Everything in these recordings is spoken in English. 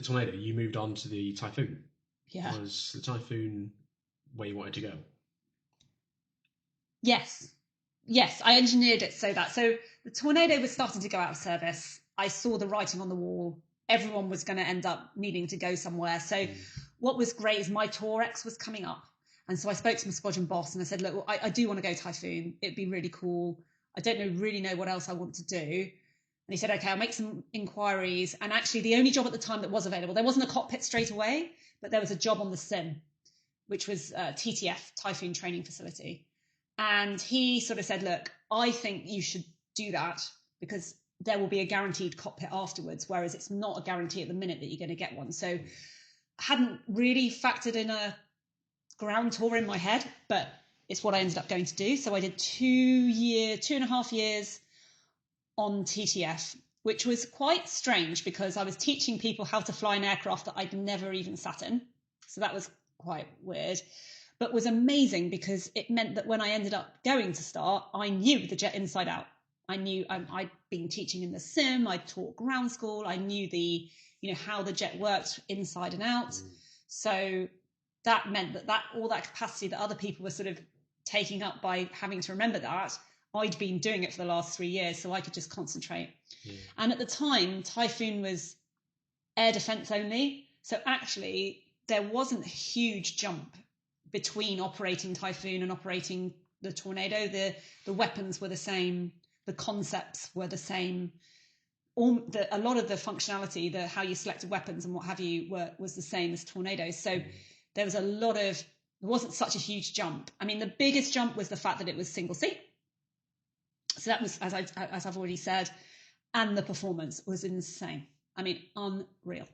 the Tornado, you moved on to the Typhoon. Yeah. Was the Typhoon where you wanted to go? Yes, I engineered it so the Tornado was starting to go out of service. I saw the writing on the wall. Everyone was going to end up needing to go somewhere. So what was great is my Torex was coming up. And so I spoke to my squadron boss and I said, look, well, I do want to go Typhoon. It'd be really cool. I don't really know what else I want to do. And he said, okay, I'll make some inquiries. And actually the only job at the time that was available, there wasn't a cockpit straight away, but there was a job on the sim, which was TTF, Typhoon Training Facility. And he sort of said, look, I think you should do that because there will be a guaranteed cockpit afterwards, whereas it's not a guarantee at the minute that you're going to get one. So I hadn't really factored in a ground tour in my head, but it's what I ended up going to do. So I did 2.5 years on TTF, which was quite strange because I was teaching people how to fly an aircraft that I'd never even sat in. So that was quite weird. But was amazing because it meant that when I ended up going to start, I knew the jet inside out. I knew I'd been teaching in the sim, I'd taught ground school, I knew how the jet worked inside and out. So that meant that all that capacity that other people were sort of taking up by having to remember that, I'd been doing it for the last 3 years, so I could just concentrate. And at the time, Typhoon was air defense only. So actually, there wasn't a huge jump between operating Typhoon and operating the Tornado. The weapons were the same, the concepts were the same. A lot of the functionality, how you selected weapons and what have you, was the same as Tornadoes. So there wasn't such a huge jump. I mean, the biggest jump was the fact that it was single seat. So that was, as I've already said, and the performance was insane. I mean, unreal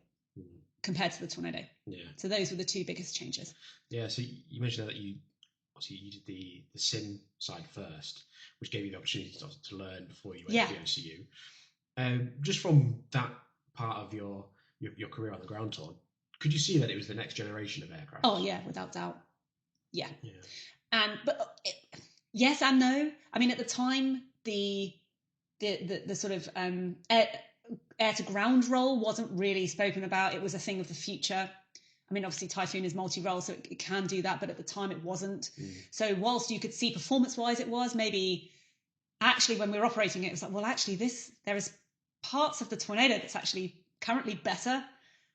compared to the Tornado. Yeah. So those were the two biggest changes. Yeah. So you mentioned that you did the sim side first, which gave you the opportunity to learn before you went to the OCU. Just from that part of your career on the ground tour, could you see that it was the next generation of aircraft? Oh yeah, without doubt. Yeah. But yes and no. I mean, at the time, the sort of air to ground role wasn't really spoken about. It was a thing of the future. I mean, obviously Typhoon is multi-role, so it can do that, but at the time it wasn't. So whilst you could see performance-wise it was, maybe actually when we were operating it was like, well, actually there is parts of the Tornado that's actually currently better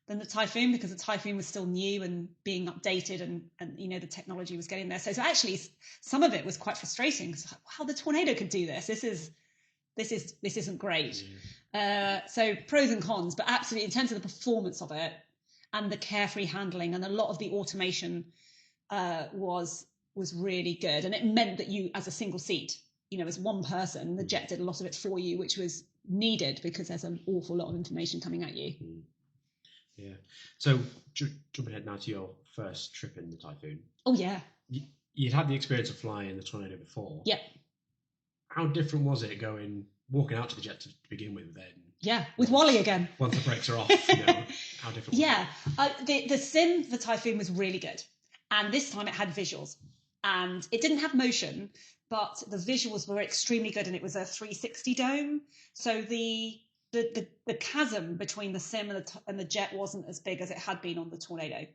than the Typhoon because the Typhoon was still new and being updated and the technology was getting there. So actually some of it was quite frustrating. It's like, wow, the Tornado could do this. This isn't great. So pros and cons, but absolutely in terms of the performance of it and the carefree handling and a lot of the automation was really good. And it meant that you, as a single seat, as one person, the jet did a lot of it for you, which was needed because there's an awful lot of information coming at you. Yeah. So jumping ahead now to your first trip in the Typhoon. Oh, yeah. You'd had the experience of flying the Tornado before. Yeah. How different was it walking out to the jet to begin with then? Yeah, with Wally again. Once the brakes are off, how different was it? The sim for Typhoon was really good. And this time it had visuals. And it didn't have motion, but the visuals were extremely good and it was a 360 dome. So the chasm between the sim and the jet wasn't as big as it had been on the Tornado.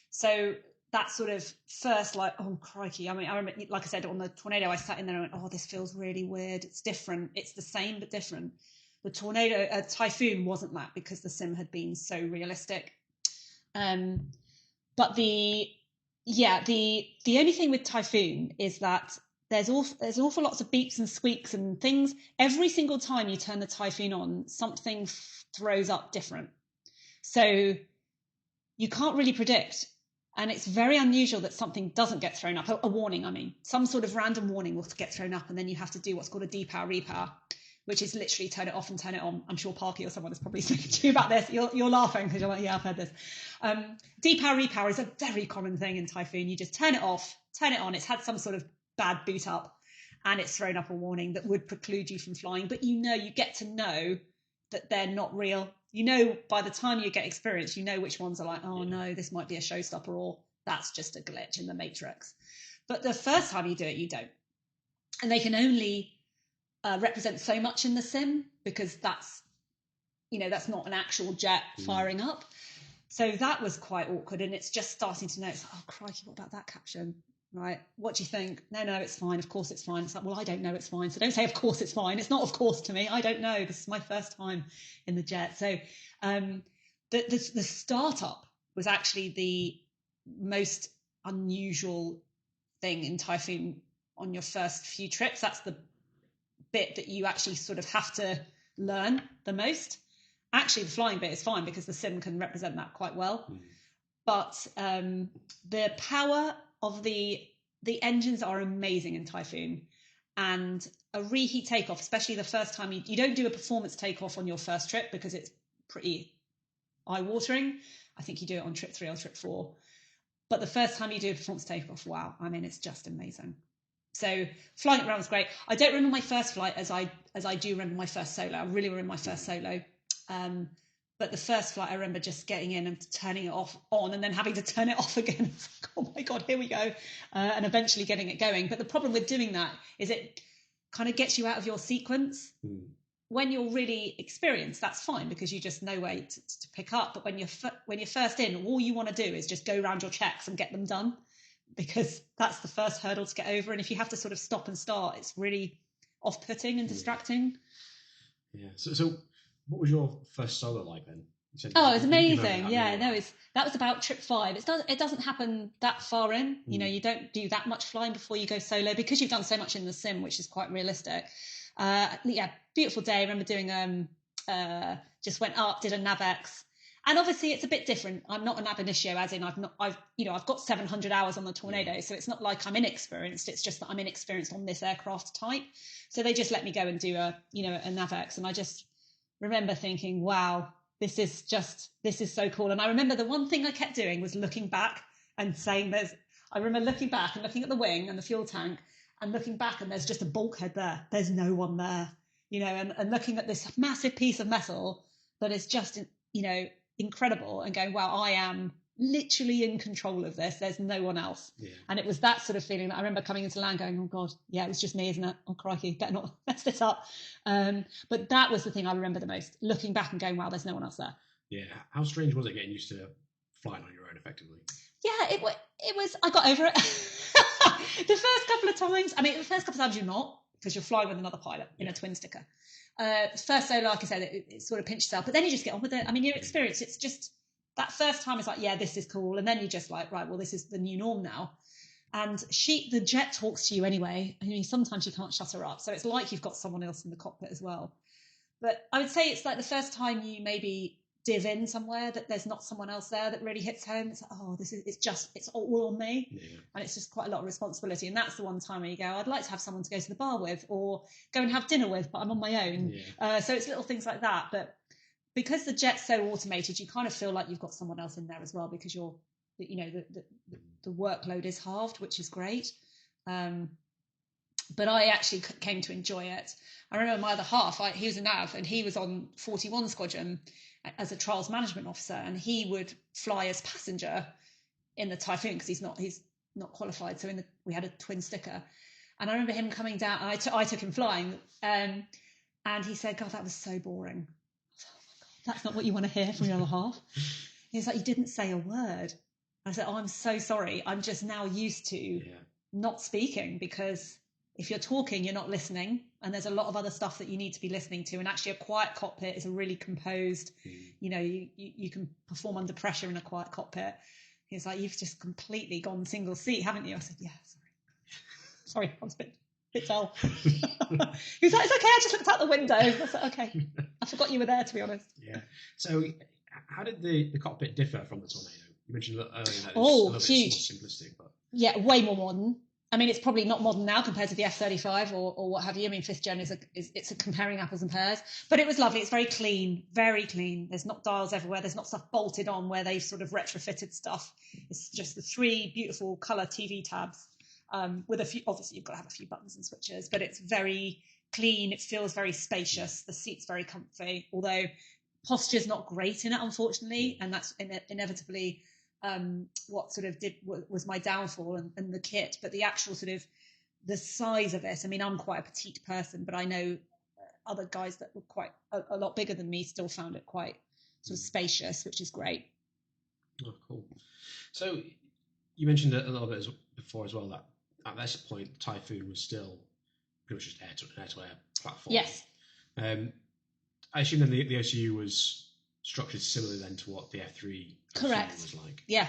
So that sort of first, like, oh, crikey. I mean, I remember, like I said, on the Tornado, I sat in there and went, oh, this feels really weird. It's different. It's the same, but different. The Typhoon wasn't that because the sim had been so realistic. But the only thing with Typhoon is that there's awful lots of beeps and squeaks and things. Every single time you turn the Typhoon on, something throws up different. So you can't really predict. And it's very unusual that something doesn't get thrown up. A warning, I mean. Some sort of random warning will get thrown up and then you have to do what's called a depower repower, which is literally turn it off and turn it on. I'm sure Parky or someone is probably speaking to you about this. You're laughing because you're like, yeah, I've heard this. Depower repower is a very common thing in Typhoon. You just turn it off, turn it on. It's had some sort of bad boot up and it's thrown up a warning that would preclude you from flying. But you get to know that they're not real. By the time you get experience, which ones are like, oh no, this might be a showstopper or that's just a glitch in the matrix. But the first time you do it, you don't. And they can only represent so much in the sim because that's not an actual jet firing up. So that was quite awkward, and it's just starting to notice, oh, crikey, what about that caption? Right, what do you think? No, it's fine. Of course it's fine. It's like, well, I don't know it's fine. So don't say, of course it's fine. It's not of course to me. I don't know. This is my first time in the jet. So the startup was actually the most unusual thing in Typhoon on your first few trips. That's the bit that you actually sort of have to learn the most. Actually, the flying bit is fine because the sim can represent that quite well. But the power of the engines are amazing in Typhoon, and a reheat takeoff, especially the first time you don't do a performance takeoff on your first trip because it's pretty eye-watering. I think you do it on trip 3 or trip 4. But the first time you do a performance takeoff, wow, I mean, it's just amazing. So flying it around was great. I don't remember my first flight as I do remember my first solo. I really remember my first solo. But the first flight, I remember just getting in and turning it on and then having to turn it off again. It's like, oh my God, here we go. And eventually getting it going. But the problem with doing that is it kind of gets you out of your sequence. When you're really experienced, that's fine because you just know where to pick up. But when you're first in, all you want to do is just go around your checks and get them done, because that's the first hurdle to get over. And if you have to sort of stop and start, it's really off-putting and distracting. Yeah. So what was your first solo like then? Oh, it was amazing. Yeah, no, that was about trip 5. It doesn't happen that far in. You know, you don't do that much flying before you go solo because you've done so much in the sim, which is quite realistic. Yeah, beautiful day. I remember doing just went up, did a NavX, and obviously it's a bit different. I'm not an ab initio, as in I've got 700 hours on the Tornado, so it's not like I'm inexperienced. It's just that I'm inexperienced on this aircraft type. So they just let me go and do a NavX, and I just remember thinking, wow, this is so cool. And I remember the one thing I kept doing was looking back and saying I remember looking back and looking at the wing and the fuel tank and looking back, and there's just a bulkhead there. There's no one there, and looking at this massive piece of metal that is just, incredible, and going, wow, I am literally in control of this. There's no one else. Yeah. And it was that sort of feeling that I remember coming into land going, oh God, yeah, it was just me, isn't it? Oh crikey, better not mess this up. But that was the thing I remember the most, looking back and going, wow, there's no one else there. Yeah. How strange was it getting used to flying on your own effectively? Yeah, it was, I got over it. The first couple of times you're not, because you're flying with another pilot in a twin sticker. First solo, like I said, it sort of pinched yourself, but then you just get on with it. I mean, your experience, it's just, that first time it's like, yeah, this is cool. And then you're just like, right, well, this is the new norm now. And the jet talks to you anyway. I mean, sometimes you can't shut her up. So it's like you've got someone else in the cockpit as well. But I would say it's like the first time you maybe div in somewhere that there's not someone else there that really hits home. It's like, oh, it's all on me. Yeah. And it's just quite a lot of responsibility. And that's the one time where you go, I'd like to have someone to go to the bar with or go and have dinner with, but I'm on my own. Yeah. So it's little things like that. But because the jet's so automated, you kind of feel like you've got someone else in there as well, because the workload is halved, which is great. But I actually came to enjoy it. I remember my other half, he was a nav, and he was on 41 Squadron as a trials management officer, and he would fly as passenger in the Typhoon because he's not qualified. So we had a twin sticker, and I remember him coming down. And I took him flying, and he said, "God, that was so boring." That's not what you want to hear from your other half. He's like, you didn't say a word. I said, oh, I'm so sorry. I'm just now used to not speaking, because if you're talking, you're not listening. And there's a lot of other stuff that you need to be listening to. And actually a quiet cockpit is a really composed, you can perform under pressure in a quiet cockpit. He's like, you've just completely gone single seat, haven't you? I said, yeah, sorry. I was a bit dull. He was like, it's okay, I just looked out the window. I said, okay. I forgot you were there, to be honest. Yeah. So how did the cockpit differ from the Tornado? You mentioned earlier that it was a little bit more simplistic. But... Yeah, way more modern. I mean, it's probably not modern now compared to the F-35 or what have you. I mean, 5th gen it's comparing apples and pears. But it was lovely. It's very clean, very clean. There's not dials everywhere. There's not stuff bolted on where they've sort of retrofitted stuff. It's just the 3 beautiful colour TV tabs. With a few, obviously you've got to have a few buttons and switches, but it's very clean. It feels very spacious. The seat's very comfy, although posture's not great in it, unfortunately, and that's inevitably what sort of was my downfall, and the kit. But the actual sort of the size of it, I mean, I'm quite a petite person, but I know other guys that were quite a lot bigger than me still found it quite sort of spacious, which is great. Oh, cool. So you mentioned a little bit before as well that at this point, Typhoon was still pretty much just an air-to-air platform. Yes. I assume then the OCU was structured similarly then to what the F3 Correct. was like. Yeah,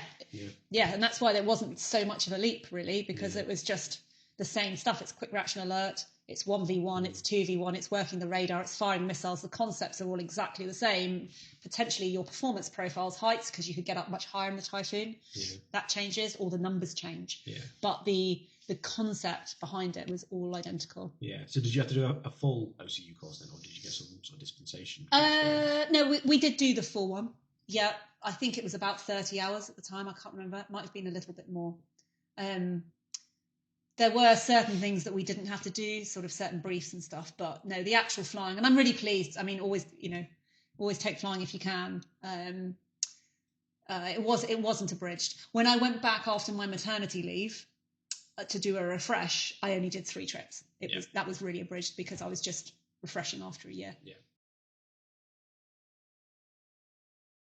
and that's why there wasn't so much of a leap really, because it was just the same stuff. It's quick reaction alert, it's 1v1, it's 2v1, it's working the radar, it's firing missiles. The concepts are all exactly the same. Potentially your performance profiles, heights, because you could get up much higher in the Typhoon. That changes, or the numbers change. But the concept behind it was all identical. So did you have to do a full OCU course then, or did you get some sort of dispensation? No, we did do the full one. Yeah, I think it was about 30 hours at the time. I can't remember. It might have been a little bit more. There were certain things that we didn't have to do, sort of certain briefs and stuff. But no, the actual flying, and I'm really pleased. I mean, always take flying if you can. It wasn't abridged. When I went back after my maternity leave to do a refresh, I only did 3 trips. That was really abridged because I was just refreshing after a year.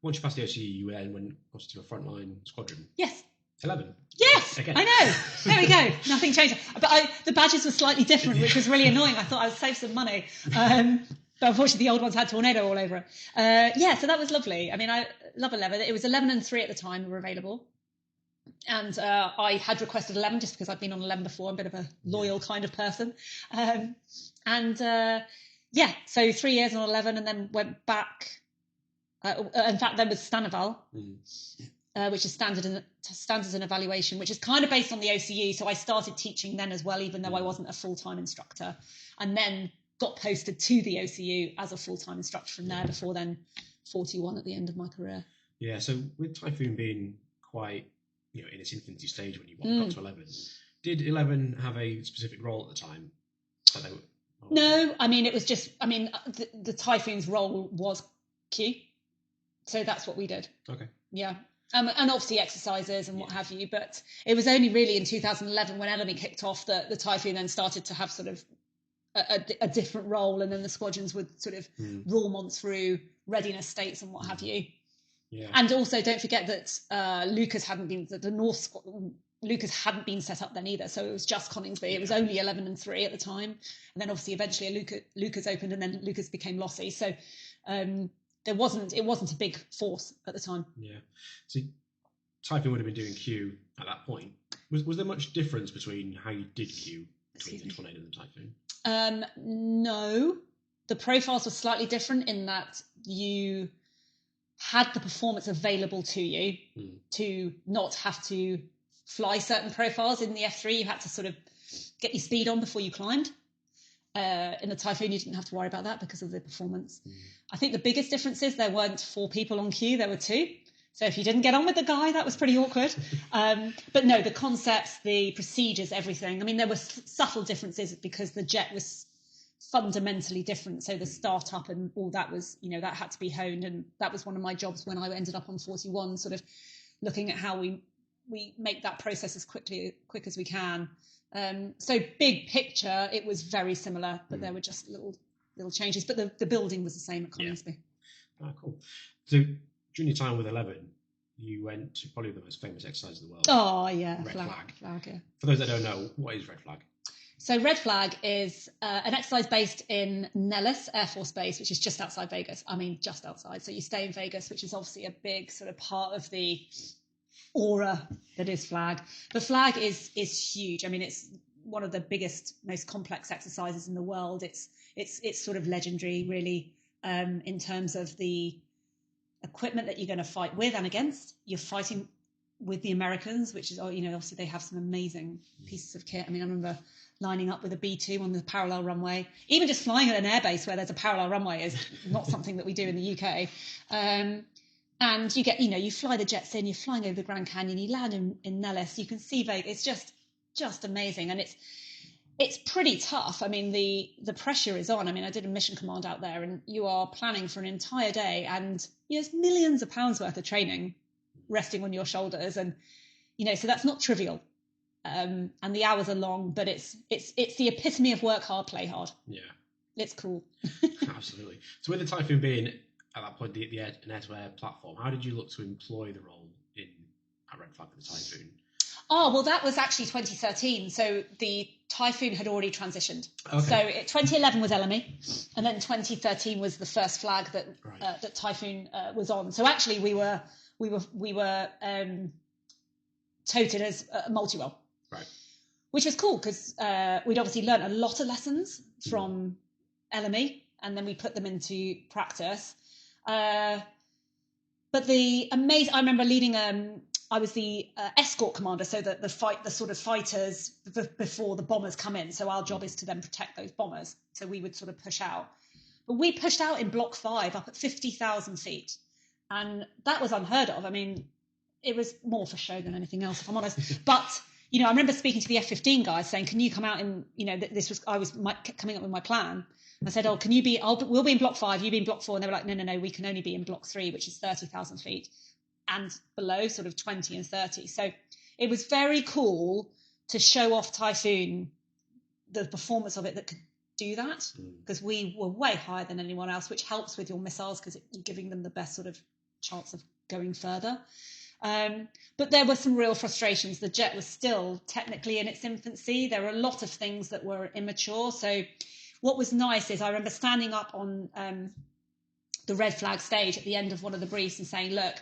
Once you passed the OCU, you then went to a frontline squadron. Yes. 11. Yes, again. I know. There we go. Nothing changed. But the badges were slightly different, which was really annoying. I thought I would save some money. But unfortunately, the old ones had tornado all over it. So that was lovely. I mean, I love 11. It was 11 and 3 at the time were available. And I had requested 11 just because I'd been on 11 before. I'm a bit of a loyal kind of person. So 3 years on 11 and then went back. In fact, then with Stanival, which is standards and evaluation, which is kind of based on the OCU. So I started teaching then as well, even though I wasn't a full-time instructor, and then got posted to the OCU as a full-time instructor from there before then 41 at the end of my career. Yeah, so with Typhoon being quite, in its infancy stage when you got to 11, did 11 have a specific role at the time? No, I mean, it was just, the Typhoon's role was Q. So that's what we did. Okay. Yeah. And obviously exercises and what have you. But it was only really in 2011 when Ellamy kicked off that the Typhoon then started to have sort of a different role. And then the squadrons would sort of roam on through readiness states and what have you. Yeah. And also don't forget that Lucas hadn't been, Lucas hadn't been set up then either. So it was just Coningsby. It was only 11 and 3 at the time. And then obviously eventually Lucas opened and then Lucas became Lossy. So it wasn't a big force at the time. Yeah. So Typhoon would have been doing Q at that point. Was there much difference between how you did Q between the Tornado and the Typhoon? No. The profiles were slightly different in that you had the performance available to you to not have to fly certain profiles. In the F3, you had to sort of get your speed on before you climbed. In the Typhoon, you didn't have to worry about that because of the performance. I think the biggest difference is there weren't 4 people on queue, there were 2. So if you didn't get on with the guy, that was pretty awkward. But no, the concepts, the procedures, everything. I mean, there were subtle differences because the jet was fundamentally different. So the startup and all that was, that had to be honed. And that was one of my jobs when I ended up on 41, sort of looking at how we make that process as quick as we can. So big picture, it was very similar, but there were just little changes. But the building was the same at Coningsby. Yeah. Oh, cool. So during your time with 11, you went to probably the most famous exercise in the world. Oh, yeah. Red Flag. Yeah. For those that don't know, what is Red Flag? So Red Flag is an exercise based in Nellis Air Force Base, which is just outside Vegas. I mean, just outside. So you stay in Vegas, which is obviously a big sort of part of the aura that is Flag. The Flag is huge. I mean, it's one of the biggest, most complex exercises in the world. It's sort of legendary, really, in terms of the equipment that you're going to fight with and against. You're fighting with the Americans, which is, obviously they have some amazing pieces of kit. I mean, I remember lining up with a B-2 on the parallel runway. Even just flying at an airbase where there's a parallel runway is not something that we do in the UK. And you get, you fly the jets in, you're flying over the Grand Canyon, you land in Nellis, you can see Vegas. It's just amazing. And it's pretty tough. I mean, the pressure is on. I mean, I did a mission command out there and you are planning for an entire day and there's millions of pounds worth of training resting on your shoulders. And, so that's not trivial. And the hours are long, but it's the epitome of work hard, play hard. Yeah. It's cool. Absolutely. So with the Typhoon being, at that point, an air-to-air platform, how did you look to employ the role red flag for the Typhoon? Oh, well, that was actually 2013. So the Typhoon had already transitioned. Okay. So 2011 was Ellamy, and then 2013 was the first flag that that Typhoon was on. So actually, we were toted as a multi-role, right? Which was cool because we'd obviously learned a lot of lessons from Ellamy, and then we put them into practice. But I remember leading. I was the escort commander, so that the sort of fighters before the bombers come in. So our job is to then protect those bombers. So we would sort of push out. But we pushed out in Block 5 up at 50,000 feet. And that was unheard of. I mean, it was more for show than anything else, if I'm honest. But, I remember speaking to the F-15 guys saying, can you come out in, I was coming up with my plan. I said, oh, can you we'll be in Block 5, you be in Block 4. And they were like, no, we can only be in Block 3, which is 30,000 feet. And below, sort of 20 and 30. So it was very cool to show off Typhoon, the performance of it that could do that, because we were way higher than anyone else, which helps with your missiles because you're giving them the best sort of chance of going further. But there were some real frustrations. The jet was still technically in its infancy. There were a lot of things that were immature. So what was nice is I remember standing up on the red flag stage at the end of one of the briefs and saying, look,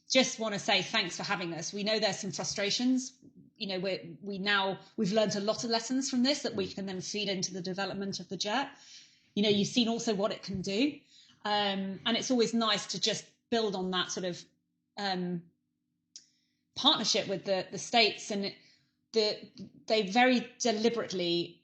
just want to say thanks for having us. We know there's some frustrations. We've learned a lot of lessons from this that we can then feed into the development of the jet. You've seen also what it can do. And it's always nice to just build on that sort of partnership with the states. And they very deliberately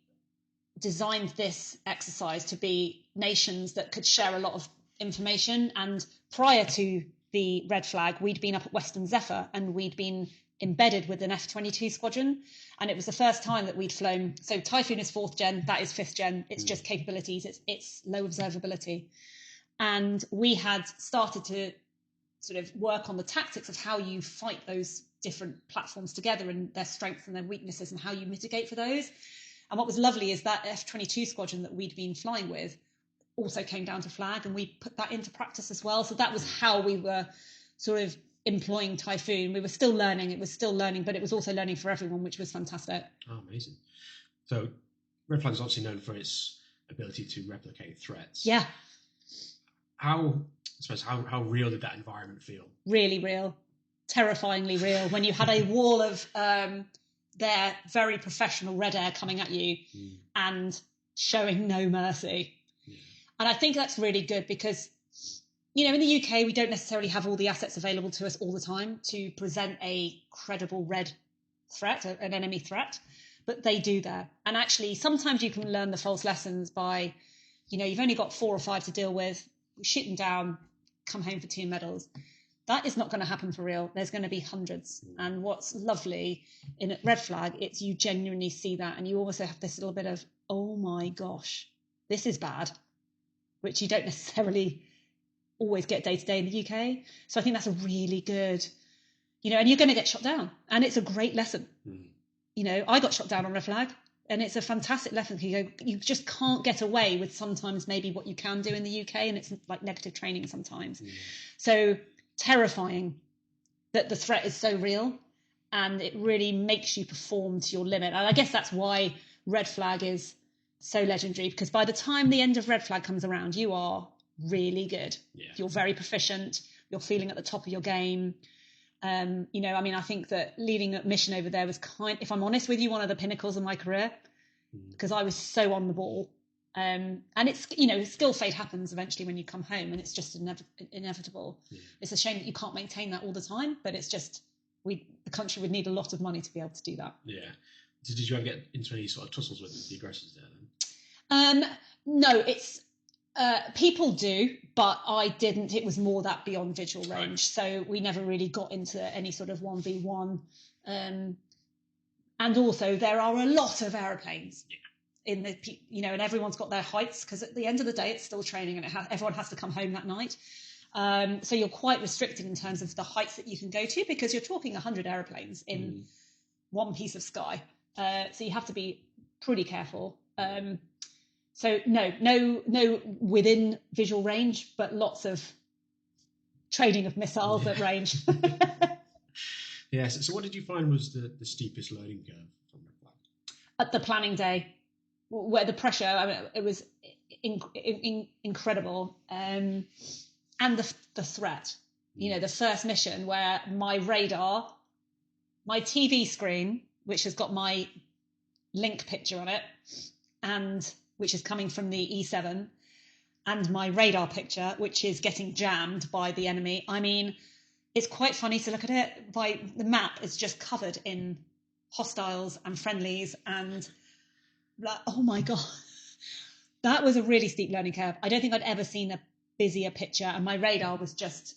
designed this exercise to be nations that could share a lot of information. And prior to the red flag, we'd been up at Western Zephyr and we'd been embedded with an F-22 squadron, and it was the first time that we'd flown. So Typhoon is 4th gen, that is 5th gen. It's just capabilities, it's low observability. And we had started to sort of work on the tactics of how you fight those different platforms together and their strengths and their weaknesses and how you mitigate for those. And what was lovely is that F-22 squadron that we'd been flying with also came down to flag, and we put that into practice as well. So that was how we were sort of employing Typhoon. We were still learning, but it was also learning for everyone, which was fantastic. Oh, amazing. So red flag is obviously known for its ability to replicate threats. Yeah. How real did that environment feel? Really real. Terrifyingly real. When you had a wall of their very professional red air coming at you and showing no mercy. Yeah. And I think that's really good because, in the UK, we don't necessarily have all the assets available to us all the time to present a credible red threat, an enemy threat, but they do there. And actually, sometimes you can learn the false lessons by, you've only got 4 or 5 to deal with, shoot them down, come home for 2 medals. That is not going to happen for real. There's going to be hundreds. And what's lovely in red flag, it's you genuinely see that. And you also have this little bit of, oh my gosh, this is bad, which you don't necessarily always get day to day in the UK. So I think that's a really good, and you're going to get shot down. And it's a great lesson. I got shot down on red flag. And it's a fantastic lesson. You just can't get away with sometimes maybe what you can do in the UK. And it's like negative training sometimes. So terrifying that the threat is so real and it really makes you perform to your limit. And I guess that's why red flag is so legendary, because by the time the end of red flag comes around, you are really good. Yeah. You're very proficient. You're feeling at the top of your game. I think that leading a mission over there was if I'm honest with you, one of the pinnacles of my career, because I was so on the ball. And it's, still fate happens eventually when you come home, and it's just inevitable. Yeah. It's a shame that you can't maintain that all the time, but it's just, the country would need a lot of money to be able to do that. Yeah. Did you ever get into any sort of tussles with the aggressors there then? No, it's, people do, but I didn't. It was more that beyond visual range. Right. So we never really got into any sort of 1v1. And also there are a lot of aeroplanes. Yeah. In the, and everyone's got their heights, because at the end of the day, it's still training, and everyone has to come home that night. So you're quite restricted in terms of the heights that you can go to, because you're talking 100 aeroplanes in one piece of sky. So you have to be pretty careful. So no within visual range, but lots of training of missiles at range. Yes. So what did you find was the steepest learning curve from red flag? At the planning day, where the pressure, I mean, it was incredible. And the threat, the first mission where my radar, my TV screen, which has got my link picture on it, and which is coming from the E7, and my radar picture, which is getting jammed by the enemy. I mean, it's quite funny to look at it. The map is just covered in hostiles and friendlies, and oh my God, that was a really steep learning curve. I don't think I'd ever seen a busier picture, and my radar was just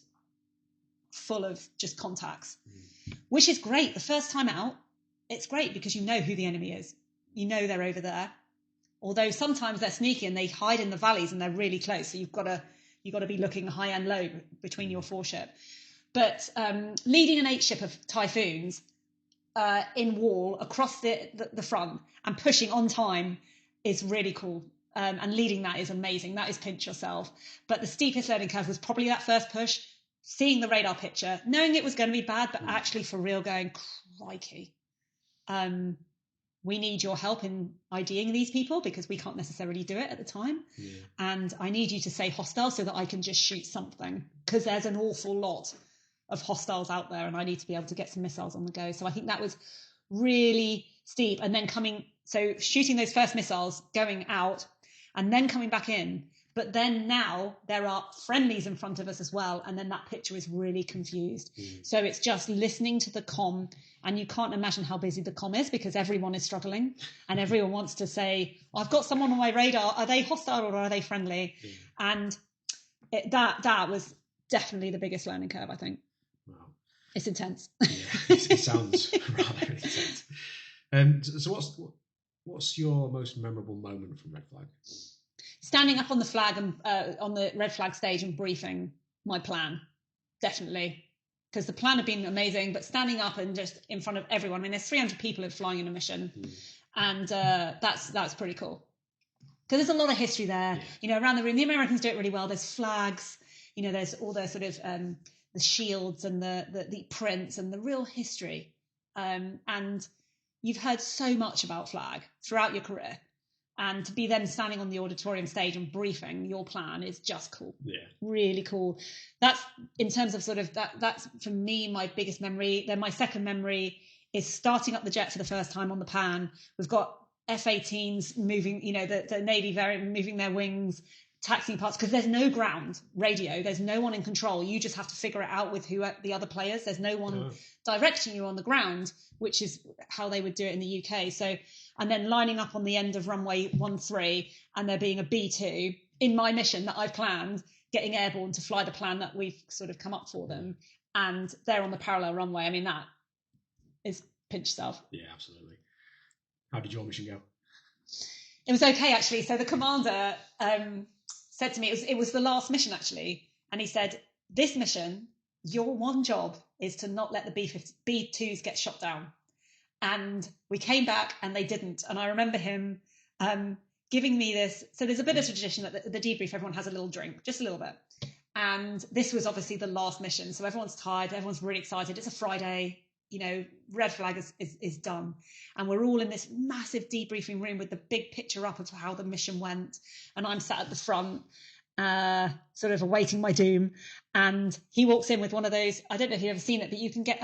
full of just contacts, which is great. The first time out, it's great because you know who the enemy is. You know they're over there. Although sometimes they're sneaky and they hide in the valleys and they're really close. So you've got to be looking high and low between your 4-ship. But leading an 8-ship of Typhoons in wall across the front and pushing on time is really cool. And leading that is amazing. That is pinch yourself. But the steepest learning curve was probably that first push, seeing the radar picture, knowing it was going to be bad, but actually for real going, crikey. We need your help in IDing these people because we can't necessarily do it at the time. Yeah. And I need you to say hostile so that I can just shoot something because there's an awful lot of hostiles out there and I need to be able to get some missiles on the go. So I think that was really steep. And then shooting those first missiles, going out and then coming back in. But then now there are friendlies in front of us as well. And then that picture is really confused. So it's just listening to the comm. And you can't imagine how busy the comm is because everyone is struggling. And everyone wants to say, I've got someone on my radar. Are they hostile or are they friendly? And that was definitely the biggest learning curve, I think. Wow. It's intense. Yeah, it sounds rather intense. So what's your most memorable moment from Red Flag? Standing up on the flag and on the red flag stage and briefing my plan, definitely, because the plan had been amazing. But standing up and just in front of everyone, I mean, there's 300 people flying in a mission, and that's pretty cool. Because there's a lot of history there, around the room. The Americans do it really well. There's flags, there's all the sort of the shields and the prints and the real history. And you've heard so much about flag throughout your career. And to be then standing on the auditorium stage and briefing your plan is just cool. Yeah. Really cool. That's in terms of sort of that's for me my biggest memory. Then my second memory is starting up the jet for the first time on the pan. We've got F-18s moving, the Navy variant moving their wings, taxiing parts, because there's no ground radio. There's no one in control. You just have to figure it out with who the other players. There's no one directing you on the ground, which is how they would do it in the UK. So, and then lining up on the end of runway 13 and there being a B2 in my mission that I've planned, getting airborne to fly the plan that we've sort of come up for them. And they're on the parallel runway. I mean, that is pinch yourself. Yeah, absolutely. How did your mission go? It was okay, actually. So the commander said to me, it was the last mission, actually. And he said, this mission, your one job is to not let the B2s get shot down. And we came back and they didn't. And I remember him giving me this. So there's a bit of tradition that the debrief, everyone has a little drink, just a little bit. And this was obviously the last mission. So everyone's tired. Everyone's really excited. It's a Friday. Red flag is done. And we're all in this massive debriefing room with the big picture up of how the mission went. And I'm sat at the front, sort of awaiting my doom. And he walks in with one of those, I don't know if you've ever seen it, but you can get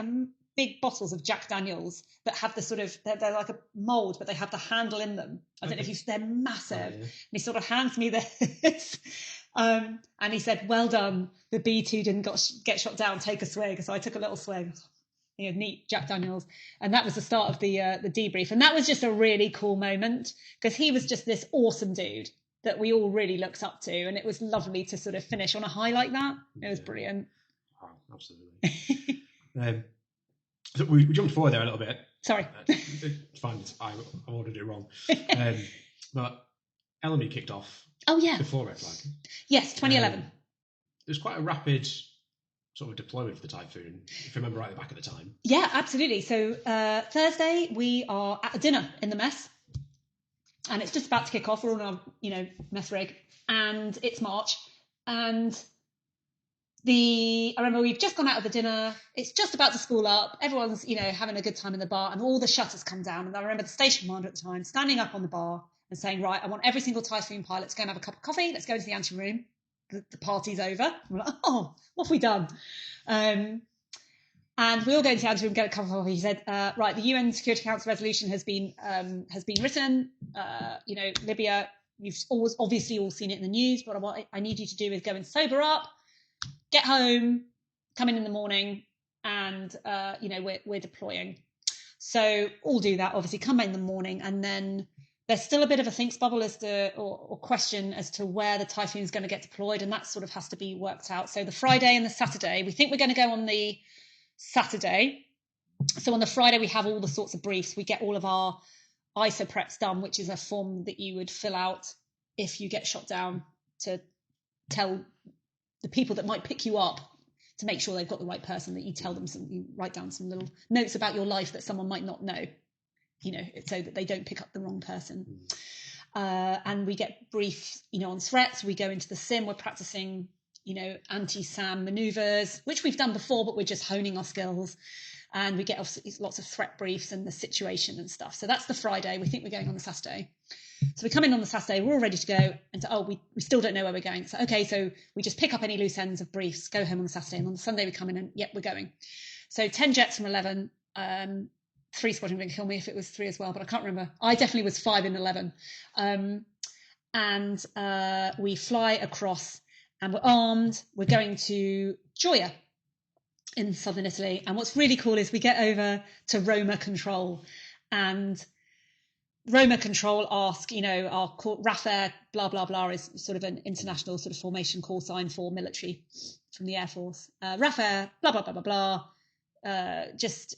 big bottles of Jack Daniels that have the sort of, they're like a mold, but they have the handle in them. I don't know if they're massive. Oh, yeah. And he sort of hands me this. And he said, well done. The B2 didn't get shot down. Take a swig. So I took a little swig. Neat Jack Daniels. And that was the start of the debrief. And that was just a really cool moment because he was just this awesome dude that we all really looked up to. And it was lovely to sort of finish on a high like that. It was brilliant. Oh, absolutely. So we jumped forward there a little bit. Sorry. It's fine. I ordered it wrong. But Ellamy kicked off before Red Flag. Yes, 2011. It was quite a rapid sort of deployment for the Typhoon, if I remember right, back at the time. Yeah, absolutely. So Thursday we are at a dinner in the mess, and it's just about to kick off. We're all in our, mess rig, and it's March, and I remember we've just gone out of the dinner. It's just about to school up. Everyone's, having a good time in the bar, and all the shutters come down. And I remember the station commander at the time standing up on the bar and saying, right, I want every single Typhoon pilot to go and have a cup of coffee. Let's go into the anteroom. The party's over. And we're like, oh, what have we done? And we all go into the anteroom, get a cup of coffee. He said, right, the UN Security Council resolution has been written. Libya, you've obviously all seen it in the news, but what I need you to do is go and sober up, get home, come in the morning, and we're deploying. So all do that, obviously, come in the morning, and then there's still a bit of a thinks bubble as to, or question as to where the Typhoon is going to get deployed, and that sort of has to be worked out. So the Friday and the Saturday, we think we're going to go on the Saturday. So on the Friday, we have all the sorts of briefs. We get all of our ISO preps done, which is a form that you would fill out if you get shot down to tell the people that might pick you up, to make sure they've got the right person, that you tell them you write down some little notes about your life that someone might not know, so that they don't pick up the wrong person. And we get briefs, on threats. We go into the sim, we're practicing, anti-SAM maneuvers, which we've done before, but we're just honing our skills. And we get lots of threat briefs and the situation and stuff. So that's the Friday. We think we're going on the Saturday. So we come in on the Saturday, we're all ready to go. And we still don't know where we're going. So, okay, so we just pick up any loose ends of briefs, go home on the Saturday. And on the Sunday we come in and, yep, we're going. So 10 jets from 11, 3 squadron going to kill me if it was 3 as well, but I can't remember. I definitely was 5 in 11. And we fly across and we're armed. We're going to Gioia in southern Italy. And what's really cool is we get over to Roma Control, and Roma Control ask, our RAFAir, blah, blah, blah, is sort of an international sort of formation call sign for military from the Air Force. RAFAir, blah, blah, blah, blah, blah. Just,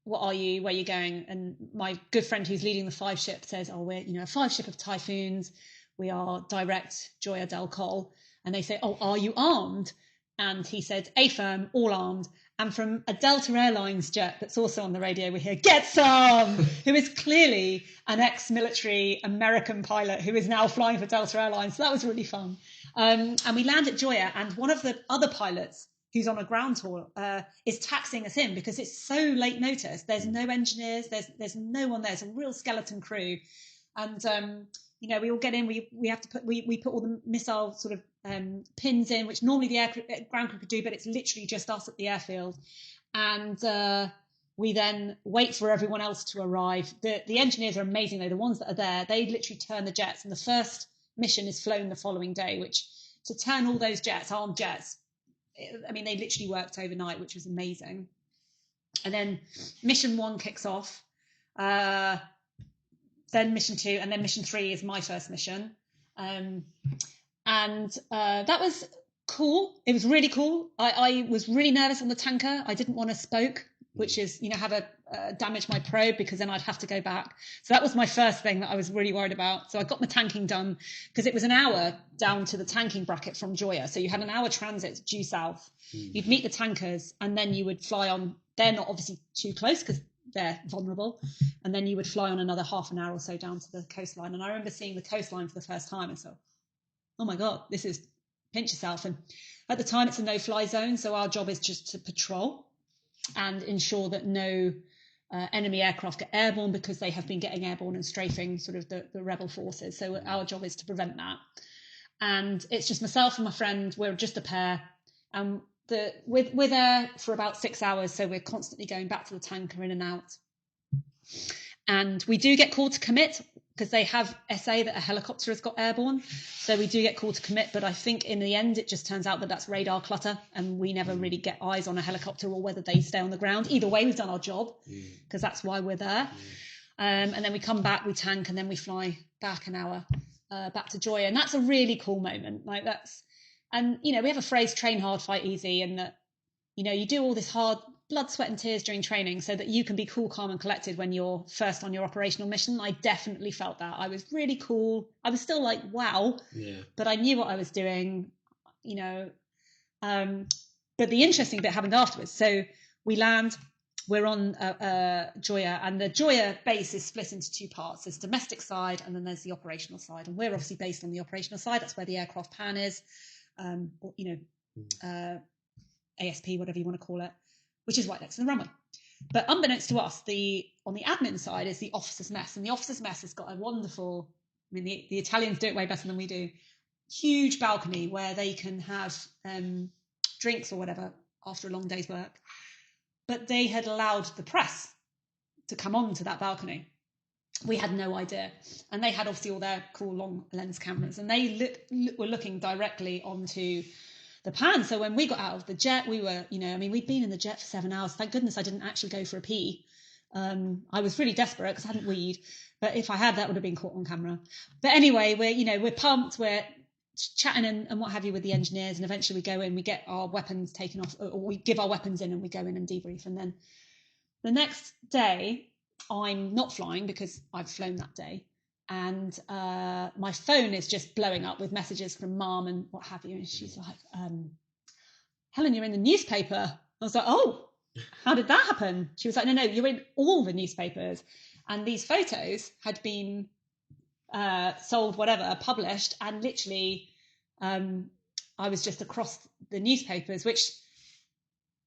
what are you? Where are you going? And my good friend who's leading the 5 ship says, oh, we're, a 5 ship of Typhoons. We are direct Gioia del Colle. And they say, oh, are you armed? And he said, A firm, all armed. And from a Delta Airlines jet that's also on the radio, we hear, get some, who is clearly an ex-military American pilot who is now flying for Delta Airlines. So that was really fun. And we land at Gioia, and one of the other pilots who's on a ground tour is taxiing us in because it's so late notice. There's no engineers, there's no one there. It's a real skeleton crew. And, we all get in, we have to we put all the missile sort of pins in, which normally the ground crew could do, but it's literally just us at the airfield. And we then wait for everyone else to arrive. The engineers are amazing, though. The ones that are there, they literally turn the jets, and the first mission is flown the following day, which to turn all those jets, armed jets, they literally worked overnight, which was amazing. And then mission 1 kicks off, then mission 2, and then mission 3 is my first mission. And that was cool. It was really cool. I was really nervous on the tanker. I didn't want to spoke, which is, have a damage my probe, because then I'd have to go back. So that was my first thing that I was really worried about. So I got my tanking done, because it was an hour down to the tanking bracket from Gioia. So you had an hour transit due south. You'd meet the tankers, and then you would fly on. They're not obviously too close because they're vulnerable. And then you would fly on another half an hour or so down to the coastline. And I remember seeing the coastline for the first time, and so, oh my God, this is pinch yourself. And at the time it's a no-fly zone. So our job is just to patrol and ensure that no enemy aircraft get airborne, because they have been getting airborne and strafing sort of the rebel forces. So our job is to prevent that. And it's just myself and my friend. We're just a pair. And we're there for about 6 hours. So we're constantly going back to the tanker, in and out. And we do get called to commit, because they have SA that a helicopter has got airborne. So we do get called to commit. But I think in the end, it just turns out that that's radar clutter, and we never really get eyes on a helicopter or whether they stay on the ground. Either way, we've done our job, because that's why we're there. And then we come back, we tank, and then we fly back an hour back to Gioia. And that's a really cool moment. And, we have a phrase, train hard, fight easy. And that, you do all this hard blood, sweat and tears during training so that you can be cool, calm and collected when you're first on your operational mission. I definitely felt that. I was really cool. I was still like, wow. Yeah. But I knew what I was doing, But the interesting bit happened afterwards. So we land, we're on Gioia, and the Gioia base is split into 2 parts. There's domestic side, and then there's the operational side. And we're obviously based on the operational side. That's where the aircraft pan is. ASP, whatever you want to call it, which is right next to the runway. But unbeknownst to us, on the admin side is the officers' mess. And the officers' mess has got a wonderful, I mean, the Italians do it way better than we do, huge balcony where they can have drinks or whatever after a long day's work. But they had allowed the press to come on to that balcony. We had no idea. And they had obviously all their cool long lens cameras. And they were looking directly onto the pan. So when we got out of the jet, we were, we'd been in the jet for 7 hours. Thank goodness I didn't actually go for a pee. I was really desperate because I hadn't weed. But if I had, that would have been caught on camera. But anyway, we're pumped. We're chatting and what have you with the engineers. And eventually we go in, we get our weapons taken off, or we give our weapons in and we go in and debrief. And then the next day, I'm not flying because I've flown that day. And my phone is just blowing up with messages from mom and what have you. And she's like, Helen, you're in the newspaper. I was like, oh, how did that happen? She was like, no, you're in all the newspapers. And these photos had been sold, whatever, published. And literally, I was just across the newspapers, which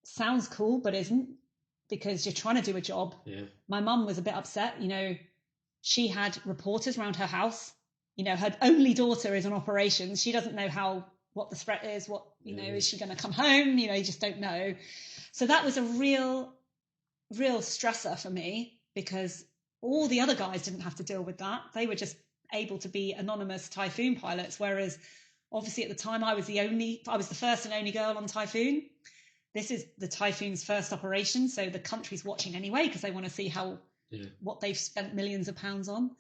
sounds cool, but isn't, because you're trying to do a job. Yeah. My mum was a bit upset, she had reporters around her house. Her only daughter is on operations. She doesn't know what the threat is, is she going to come home? You just don't know. So that was a real stressor for me, because all the other guys didn't have to deal with that. They were just able to be anonymous Typhoon pilots. Whereas obviously at the time I was the first and only girl on Typhoon. This is the Typhoon's first operation. So the country's watching anyway, because they want to see what they've spent millions of pounds on.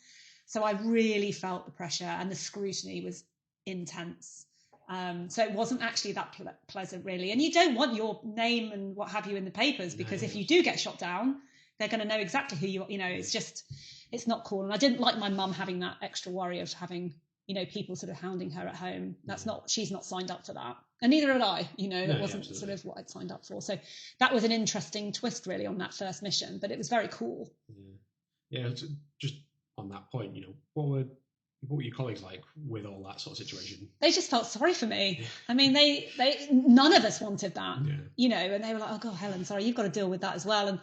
So I really felt the pressure, and the scrutiny was intense. So it wasn't actually that pleasant, really. And you don't want your name and what have you in the papers, because if you do get shot down, they're going to know exactly who you are. It's not cool. And I didn't like my mum having that extra worry of having, people sort of hounding her at home. She's not signed up for that. And neither had I, that wasn't sort of what I'd signed up for. So that was an interesting twist really on that first mission, but it was very cool. Yeah, just on that point, what were your colleagues like with all that sort of situation? They just felt sorry for me. Yeah. I mean, they none of us wanted that, and they were like, oh God, Helen, sorry, you've got to deal with that as well. And,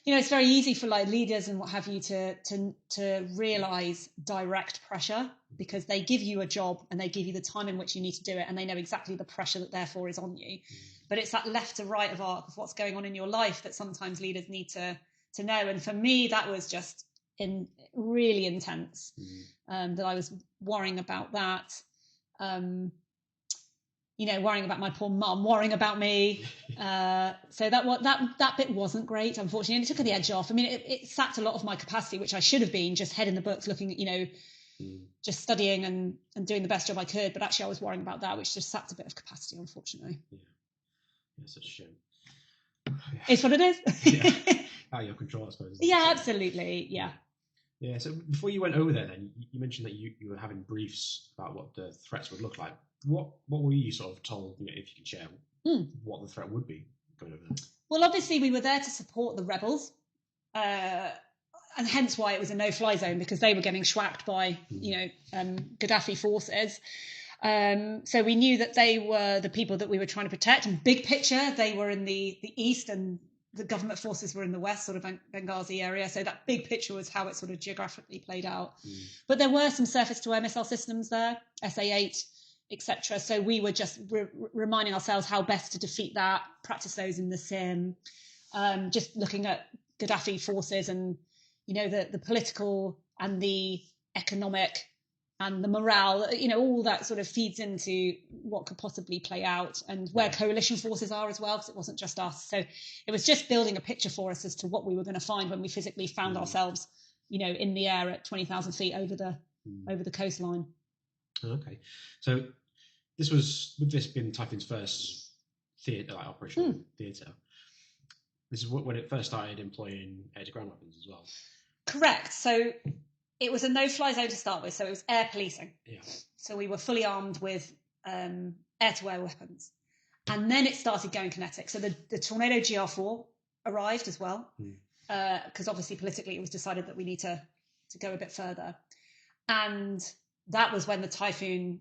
it's very easy for like leaders and what have you to realize direct pressure, because they give you a job and they give you the time in which you need to do it, and they know exactly the pressure that therefore is on you. But it's that left to right of what's going on in your life that sometimes leaders need to know. And for me, that was just really intense, that I was worrying about that. Worrying about my poor mum, worrying about me. So that bit wasn't great, unfortunately, and it took the edge off. I mean, it sapped a lot of my capacity, which I should have been just head in the books, looking at, just studying and doing the best job I could. But actually, I was worrying about that, which just sapped a bit of capacity, unfortunately. Yeah, such a shame. It's what it is. Out of your control, I suppose. Yeah, absolutely. Yeah. Yeah. So before you went over there, then you mentioned that you were having briefs about what the threats would look like. What were you sort of told, if you can share, what the threat would be going over there? Well, obviously we were there to support the rebels, and hence why it was a no-fly zone, because they were getting schwacked by, Gaddafi forces. So we knew that they were the people that we were trying to protect. And big picture, they were in the east and the government forces were in the west, sort of Benghazi area. So that big picture was how it sort of geographically played out. But there were some surface-to-air missile systems there, SA-8, etc. So we were just reminding ourselves how best to defeat that, practice those in the sim, just looking at Gaddafi forces and, the political and the economic and the morale, all that sort of feeds into what could possibly play out, and where coalition forces are as well, because it wasn't just us. So it was just building a picture for us as to what we were going to find when we physically found ourselves, in the air at 20,000 feet over the coastline. Okay, so with this being Typhoon's first operational theatre, this is when it first started employing air-to-ground weapons as well. Correct. So it was a no-fly zone to start with, so it was air policing. Yeah. So we were fully armed with air-to-air weapons, and then it started going kinetic. So the Tornado GR4 arrived as well, because obviously politically it was decided that we need to go a bit further, and that was when the Typhoon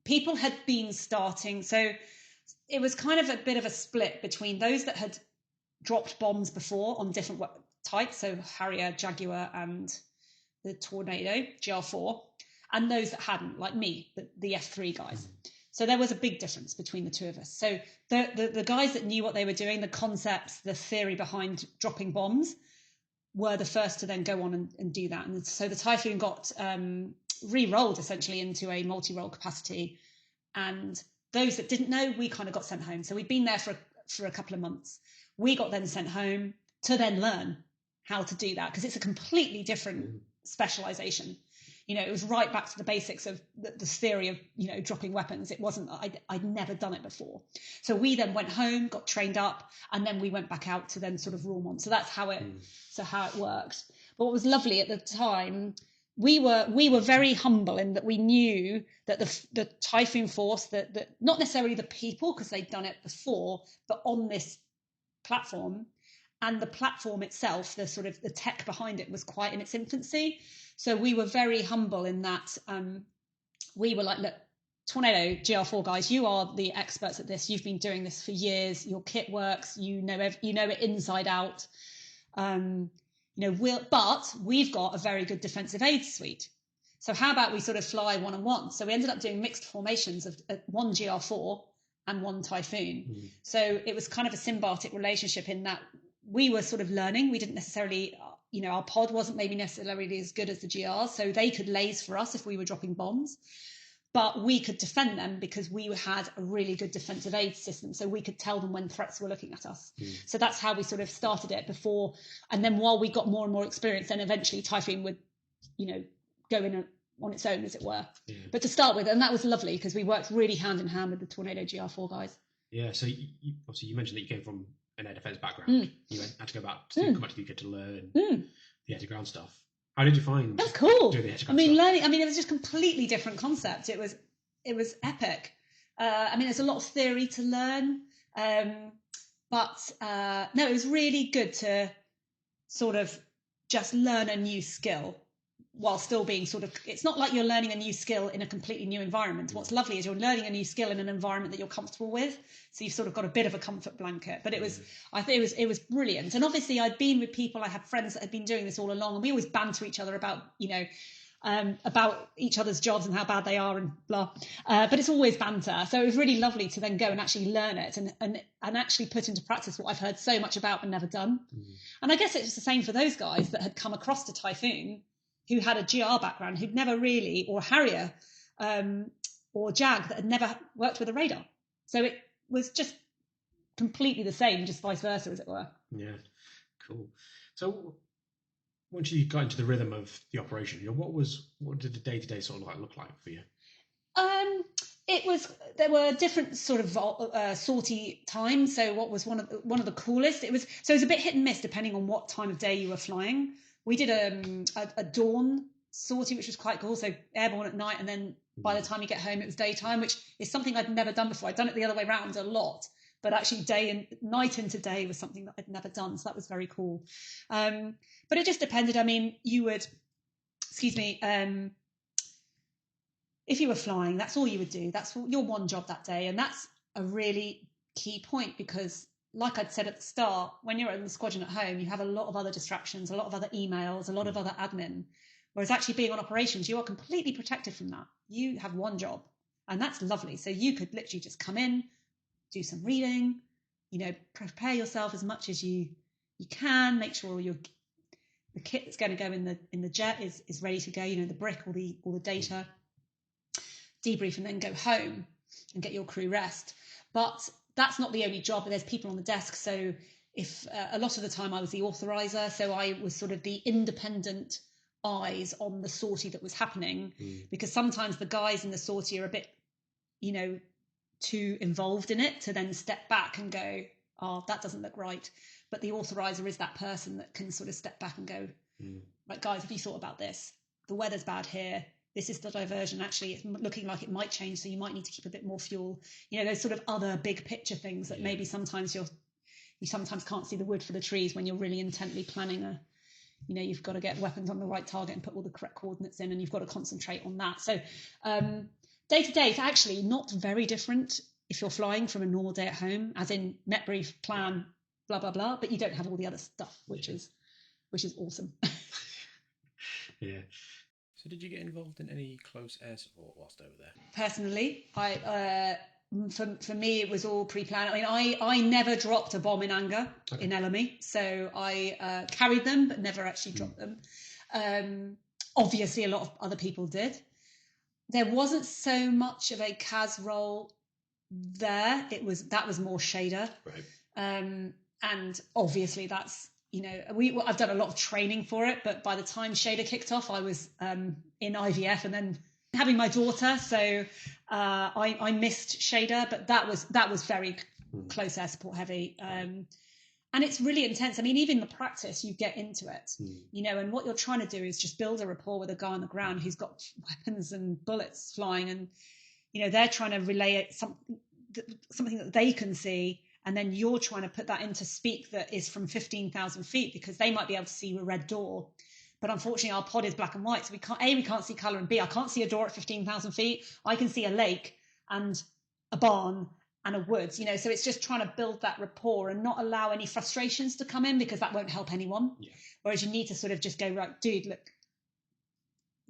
people had been starting. So it was kind of a bit of a split between those that had dropped bombs before on different types, so Harrier, Jaguar, and the Tornado GR4, and those that hadn't, like me, the F3 guys. So there was a big difference between the two of us. So the guys that knew what they were doing, the concepts, the theory behind dropping bombs, were the first to then go on and do that. And so the Typhoon got re-rolled essentially into a multi-role capacity. And those that didn't know, we kind of got sent home. So we'd been there for a couple of months. We got then sent home to then learn how to do that, because it's a completely different specialization. It was right back to the basics of the theory of, dropping weapons. It wasn't, I'd never done it before. So we then went home, got trained up, and then we went back out to then sort of room on. So that's how it worked. But what was lovely at the time, we were very humble in that we knew that the Typhoon force, that not necessarily the people, because they'd done it before, but on this platform, and the platform itself, the sort of the tech behind it was quite in its infancy. So we were very humble in that we were like, look, Tornado GR4 guys, you are the experts at this. You've been doing this for years. Your kit works. You know it inside out. But we've got a very good defensive aid suite. So how about we sort of fly one-on-one? So we ended up doing mixed formations of one GR4 and one Typhoon. So it was kind of a symbiotic relationship in that we were sort of learning. We didn't necessarily, our pod wasn't maybe necessarily as good as the GR, so they could laze for us if we were dropping bombs. But we could defend them because we had a really good defensive aid system. So we could tell them when threats were looking at us. So that's how we sort of started it before. And then while we got more and more experience, then eventually Typhoon would, go in on its own, as it were. Yeah. But to start with, and that was lovely because we worked really hand in hand with the Tornado GR4 guys. Yeah, so obviously you mentioned that you came from an air defence background. You had to go back to come back to the UK to learn the air-to-ground stuff. How did you find? That's cool. Doing the air-to-ground stuff? Learning. It was just completely different concept. It was epic. There's a lot of theory to learn, but it was really good to sort of just learn a new skill while still being sort of, it's not like you're learning a new skill in a completely new environment. What's lovely is you're learning a new skill in an environment that you're comfortable with. So you've sort of got a bit of a comfort blanket, but I think it was brilliant. And obviously I'd been with people, I had friends that had been doing this all along, and we always banter each other about each other's jobs and how bad they are and blah. But it's always banter. So it was really lovely to then go and actually learn it and actually put into practice what I've heard so much about and never done. And I guess it's the same for those guys that had come across to Typhoon, who had a GR background, who'd never really, or Harrier or Jag, that had never worked with a radar. So it was just completely the same, just vice versa, as it were. Yeah, cool. So once you got into the rhythm of the operation, what did the day-to-day sort of look like for you? There were different sort of sortie times. So what was one of the coolest? It was a bit hit and miss depending on what time of day you were flying. We did a dawn sortie, which was quite cool. So airborne at night, and then by the time you get home, it was daytime, which is something I'd never done before. I'd done it the other way around a lot, but actually night into day was something that I'd never done. So that was very cool. But it just depended. You would, if you were flying, that's all you would do. That's your one job that day. And that's a really key point because, like I'd said at the start, when you're in the squadron at home, you have a lot of other distractions, a lot of other emails, a lot of other admin. Whereas actually being on operations, you are completely protected from that. You have one job, and that's lovely. So you could literally just come in, do some reading, prepare yourself as much as you can, make sure the kit that's going to go in the jet is ready to go, the brick, all the data, debrief, and then go home and get your crew rest. But that's not the only job. There's people on the desk. So if a lot of the time I was the authorizer, so I was sort of the independent eyes on the sortie that was happening, because sometimes the guys in the sortie are a bit, too involved in it to then step back and go, oh, that doesn't look right. But the authorizer is that person that can sort of step back and go, right, guys, have you thought about this? The weather's bad here. This is the diversion. Actually, it's looking like it might change, so you might need to keep a bit more fuel. Those sort of other big picture things that maybe sometimes you sometimes can't see the wood for the trees when you're really intently planning you've got to get weapons on the right target and put all the correct coordinates in, and you've got to concentrate on that. So day to day, it's actually not very different if you're flying from a normal day at home, as in net brief, plan, blah, blah, blah, but you don't have all the other stuff, which is awesome. Yeah. So did you get involved in any close air support whilst over there? Personally, for me, it was all pre-planned. I mean, I never dropped a bomb in anger in Ellamy, so I carried them, but never actually dropped them. Obviously, a lot of other people did. There wasn't so much of a CAS role there. That was more shader, right? And obviously, that's I've done a lot of training for it, but by the time shader kicked off, I was in IVF and then having my daughter, so I missed shader, but that was very close air support heavy. And it's really intense. I mean, even the practice, you get into it, and what you're trying to do is just build a rapport with a guy on the ground who's got weapons and bullets flying, and they're trying to relay something that they can see, and then you're trying to put that into speak that is from 15,000 feet, because they might be able to see a red door, but unfortunately our pod is black and white, so we can't see colour, and B, I can't see a door at 15,000 feet. I can see a lake and a barn and a woods, so it's just trying to build that rapport and not allow any frustrations to come in, because that won't help anyone. Whereas you need to sort of just go, right, dude, look,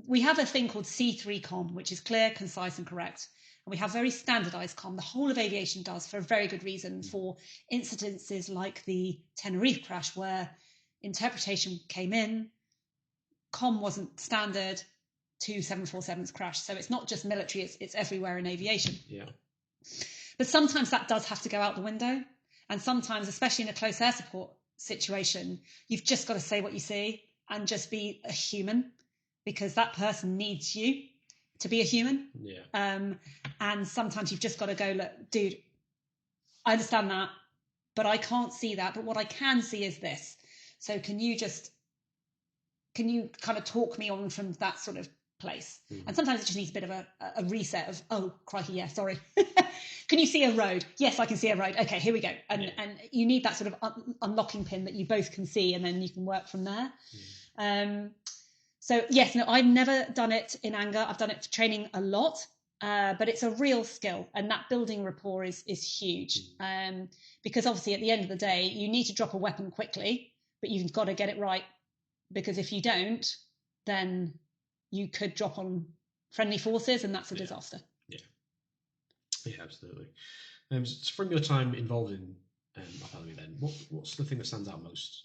we have a thing called C3 comm, which is clear, concise and correct. And we have very standardized comm. The whole of aviation does, for a very good reason, for incidences like the Tenerife crash, where interpretation came in, comm wasn't standard, 2 747s crashed. So it's not just military, it's everywhere in aviation. Yeah. But sometimes that does have to go out the window. And sometimes, especially in a close air support situation, you've just got to say what you see and just be a human, because that person needs you to be a human. Yeah. And sometimes you've just got to go, look, dude, I understand that, but I can't see that. But what I can see is this. So can you kind of talk me on from that sort of place? And sometimes it just needs a bit of a reset of, oh, crikey, yeah, sorry. Can you see a road? Yes, I can see a road. Okay, here we go. And you need that sort of unlocking pin that you both can see, and then you can work from there. So yes, no, I've never done it in anger. I've done it for training a lot, but it's a real skill, and that building rapport is huge. Because obviously at the end of the day, you need to drop a weapon quickly, but you've got to get it right, because if you don't, then you could drop on friendly forces, and that's a disaster. Yeah, absolutely. So from your time involved in Ellamy, then, what's the thing that stands out most?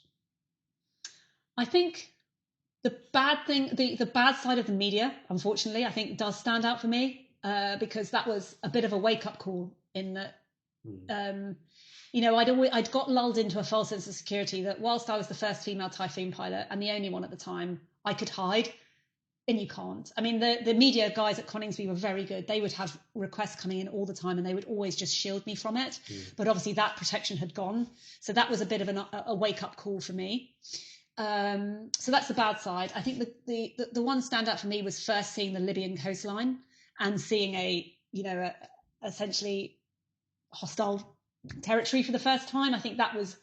I think the bad thing, the bad side of the media, unfortunately, I think does stand out for me, because that was a bit of a wake-up call in that, I'd got lulled into a false sense of security that whilst I was the first female Typhoon pilot and the only one at the time, I could hide. And you can't. I mean, the media guys at Coningsby were very good. They would have requests coming in all the time, and they would always just shield me from it. But obviously that protection had gone. So that was a bit of a wake-up call for me. So that's the bad side. I think the one standout for me was first seeing the Libyan coastline and seeing a essentially hostile territory for the first time. I think that was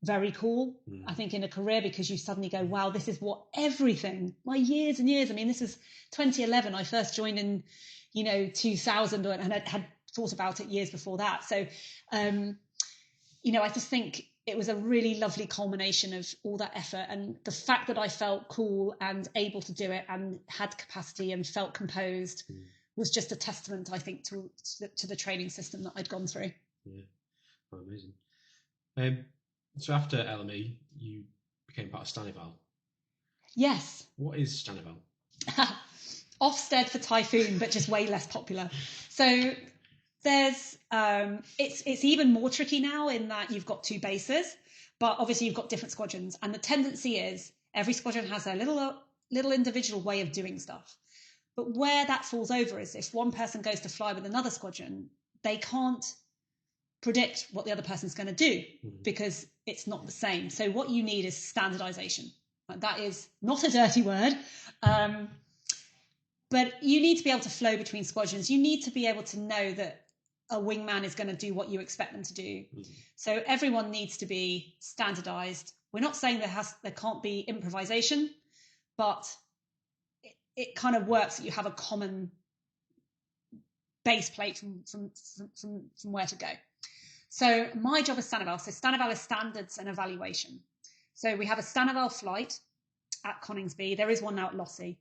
very cool, I think, in a career, because you suddenly go, wow, this is what everything, my years and years. I mean, this was 2011. I first joined in, 2000, and I had thought about it years before that. So, I just think it was a really lovely culmination of all that effort. And the fact that I felt cool and able to do it and had capacity and felt composed was just a testament, I think, to the training system that I'd gone through. Yeah, amazing. So after Ellamy, you became part of Stanival. Yes. What is Stanival? Ofsted for Typhoon, but just way less popular. So there's it's even more tricky now in that you've got 2 bases, but obviously you've got different squadrons, and the tendency is every squadron has a little individual way of doing stuff. But where that falls over is if one person goes to fly with another squadron, they can't predict what the other person's going to do because it's not the same. So what you need is standardization. That is not a dirty word, but you need to be able to flow between squadrons. You need to be able to know that a wingman is going to do what you expect them to do. So everyone needs to be standardized. We're not saying there can't be improvisation, but it kind of works that you have a common base plate from where to go. So my job is Stanaval. So Stanaval is standards and evaluation. So we have a Stanaval flight at Coningsby. There is one now at Lossy.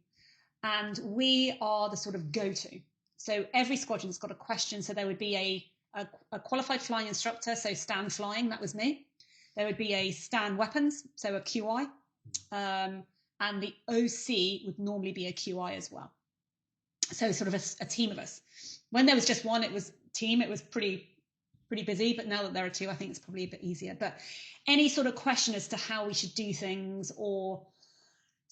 And we are the sort of go-to. So every squadron's got a question. So there would be a qualified flying instructor, so Stan Flying, that was me. There would be a Stan Weapons, so a QI. And the OC would normally be a QI as well. So sort of a team of us. When there was just one, it was team. It was pretty busy, but now that there are two, I think it's probably a bit easier. But any sort of question as to how we should do things or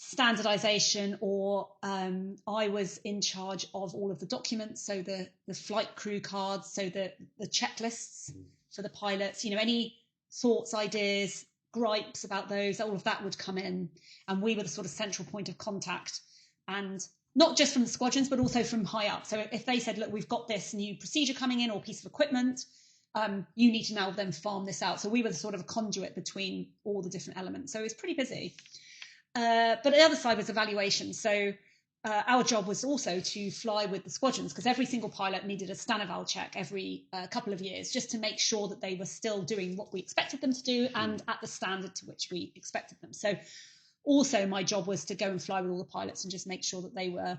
standardization, or I was in charge of all of the documents, so the flight crew cards, so the checklists for the pilots, any thoughts, ideas, gripes about those, all of that would come in, and we were the sort of central point of contact, and not just from the squadrons but also from high up. So if they said, look, we've got this new procedure coming in or piece of equipment, you need to now then farm this out. So we were the sort of conduit between all the different elements. So it was pretty busy. But the other side was evaluation. So our job was also to fly with the squadrons, because every single pilot needed a Stanaval check every couple of years, just to make sure that they were still doing what we expected them to do and at the standard to which we expected them. So also my job was to go and fly with all the pilots and just make sure that they were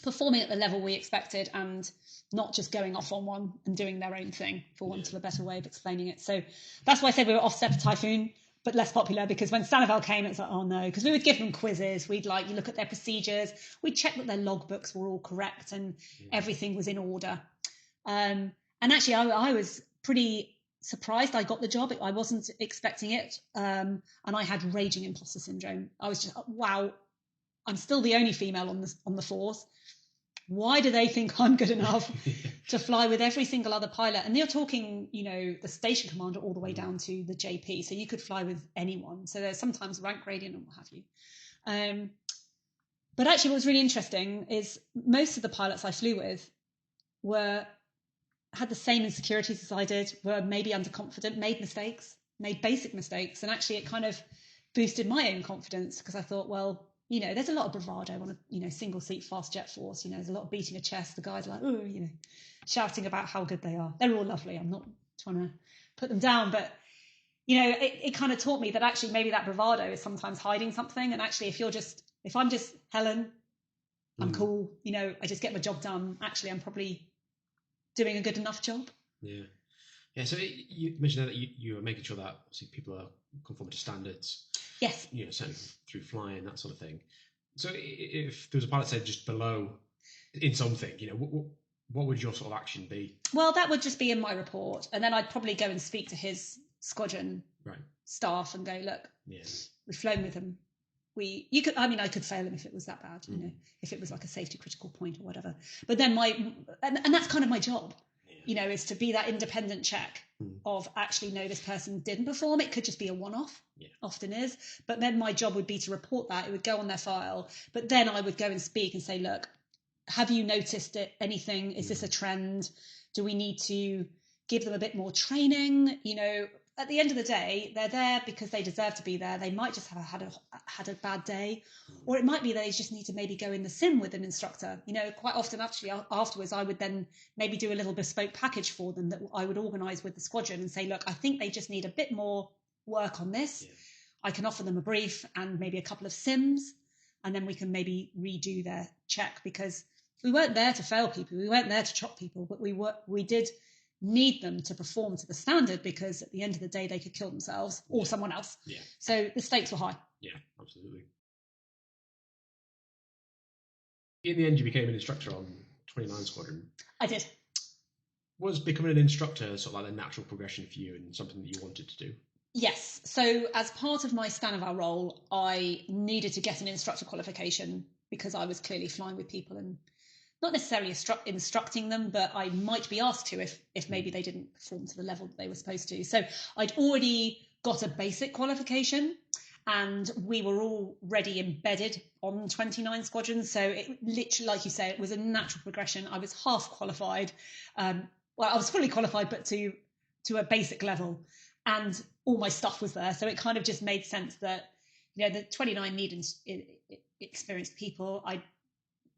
performing at the level we expected and not just going off on one and doing their own thing, for want of a better way of explaining it. So that's why I said we were offset for Typhoon, but less popular, because when Stanaval came, it's like, oh no, because we would give them quizzes. We'd you look at their procedures. We'd check that their logbooks were all correct and everything was in order. And actually, I was pretty surprised I got the job. I wasn't expecting it. And I had raging imposter syndrome. I was just, wow, I'm still the only female on the force. Why do they think I'm good enough to fly with every single other pilot? And you're talking, the station commander all the way down to the JP. So you could fly with anyone. So there's sometimes rank gradient and what have you. But actually what was really interesting is most of the pilots I flew with had the same insecurities as I did, were maybe underconfident, made basic mistakes. And actually it kind of boosted my own confidence, because I thought, well, there's a lot of bravado on a single seat fast jet force. There's a lot of beating a chest. The guys are like, oh, shouting about how good they are. They're all lovely. I'm not trying to put them down, but it kind of taught me that actually maybe that bravado is sometimes hiding something. And actually, if I'm just Helen, I'm cool. I just get my job done. Actually, I'm probably doing a good enough job. Yeah. Yeah. So you mentioned that you were making sure that obviously people are conforming to standards. Yes. Certainly through flying, that sort of thing. So if there was a pilot said just below in something, what would your sort of action be? Well, that would just be in my report, and then I'd probably go and speak to his squadron staff and go, look, we've flown with him. I could fail him if it was that bad, if it was like a safety critical point or whatever. But then and that's kind of my job. Is to be that independent check of actually, no, this person didn't perform. It could just be a one-off, often is. But then my job would be to report that. It would go on their file. But then I would go and speak and say, look, have you noticed anything? Is this a trend? Do we need to give them a bit more training? At the end of the day, they're there because they deserve to be there. They might just have had a bad day, or it might be they just need to maybe go in the sim with an instructor. Quite often, actually, afterwards, I would then maybe do a little bespoke package for them that I would organise with the squadron and say, look, I think they just need a bit more work on this. Yeah. I can offer them a brief and maybe a couple of sims, and then we can maybe redo their check, because we weren't there to fail people. We weren't there to chop people, but we did need them to perform to the standard, because at the end of the day they could kill themselves or someone else. Yeah. So the stakes were high. Yeah, absolutely. In the end, you became an instructor on 29 Squadron. I did. Was becoming an instructor sort of like a natural progression for you and something that you wanted to do? Yes. So as part of my Stanaval role, I needed to get an instructor qualification, because I was clearly flying with people and not necessarily instructing them, but I might be asked to if maybe they didn't perform to the level that they were supposed to. So I'd already got a basic qualification, and we were already embedded on 29 squadrons. So it literally, like you say, it was a natural progression. I was half qualified. I was fully qualified, but to a basic level, and all my stuff was there. So it kind of just made sense that, the 29 need experienced people.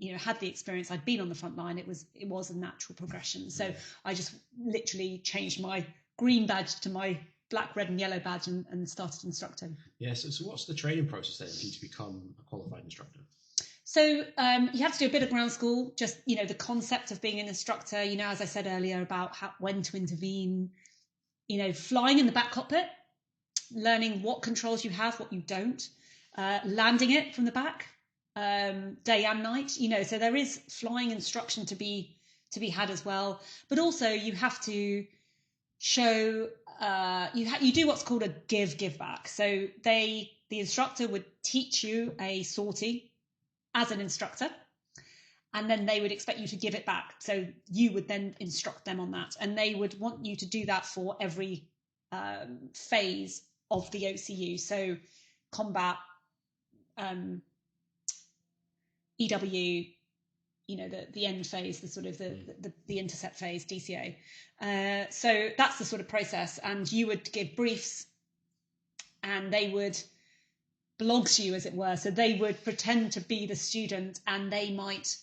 had the experience, I'd been on the front line, it was a natural progression. So I just literally changed my green badge to my black, red and yellow badge and started instructing. Yeah, so what's the training process then for you to become a qualified instructor? So you have to do a bit of ground school, just, the concept of being an instructor, as I said earlier about when to intervene, flying in the back cockpit, learning what controls you have, what you don't, landing it from the back, day and night, so there is flying instruction to be had as well. But also you have to show, you do what's called a give back. So the instructor would teach you a sortie as an instructor, and then they would expect you to give it back. So you would then instruct them on that, and they would want you to do that for every phase of the OCU. So combat, EW, the end phase, the sort of the intercept phase, DCA. So that's the sort of process, and you would give briefs, and they would blogs you, as it were. So they would pretend to be the student, and they might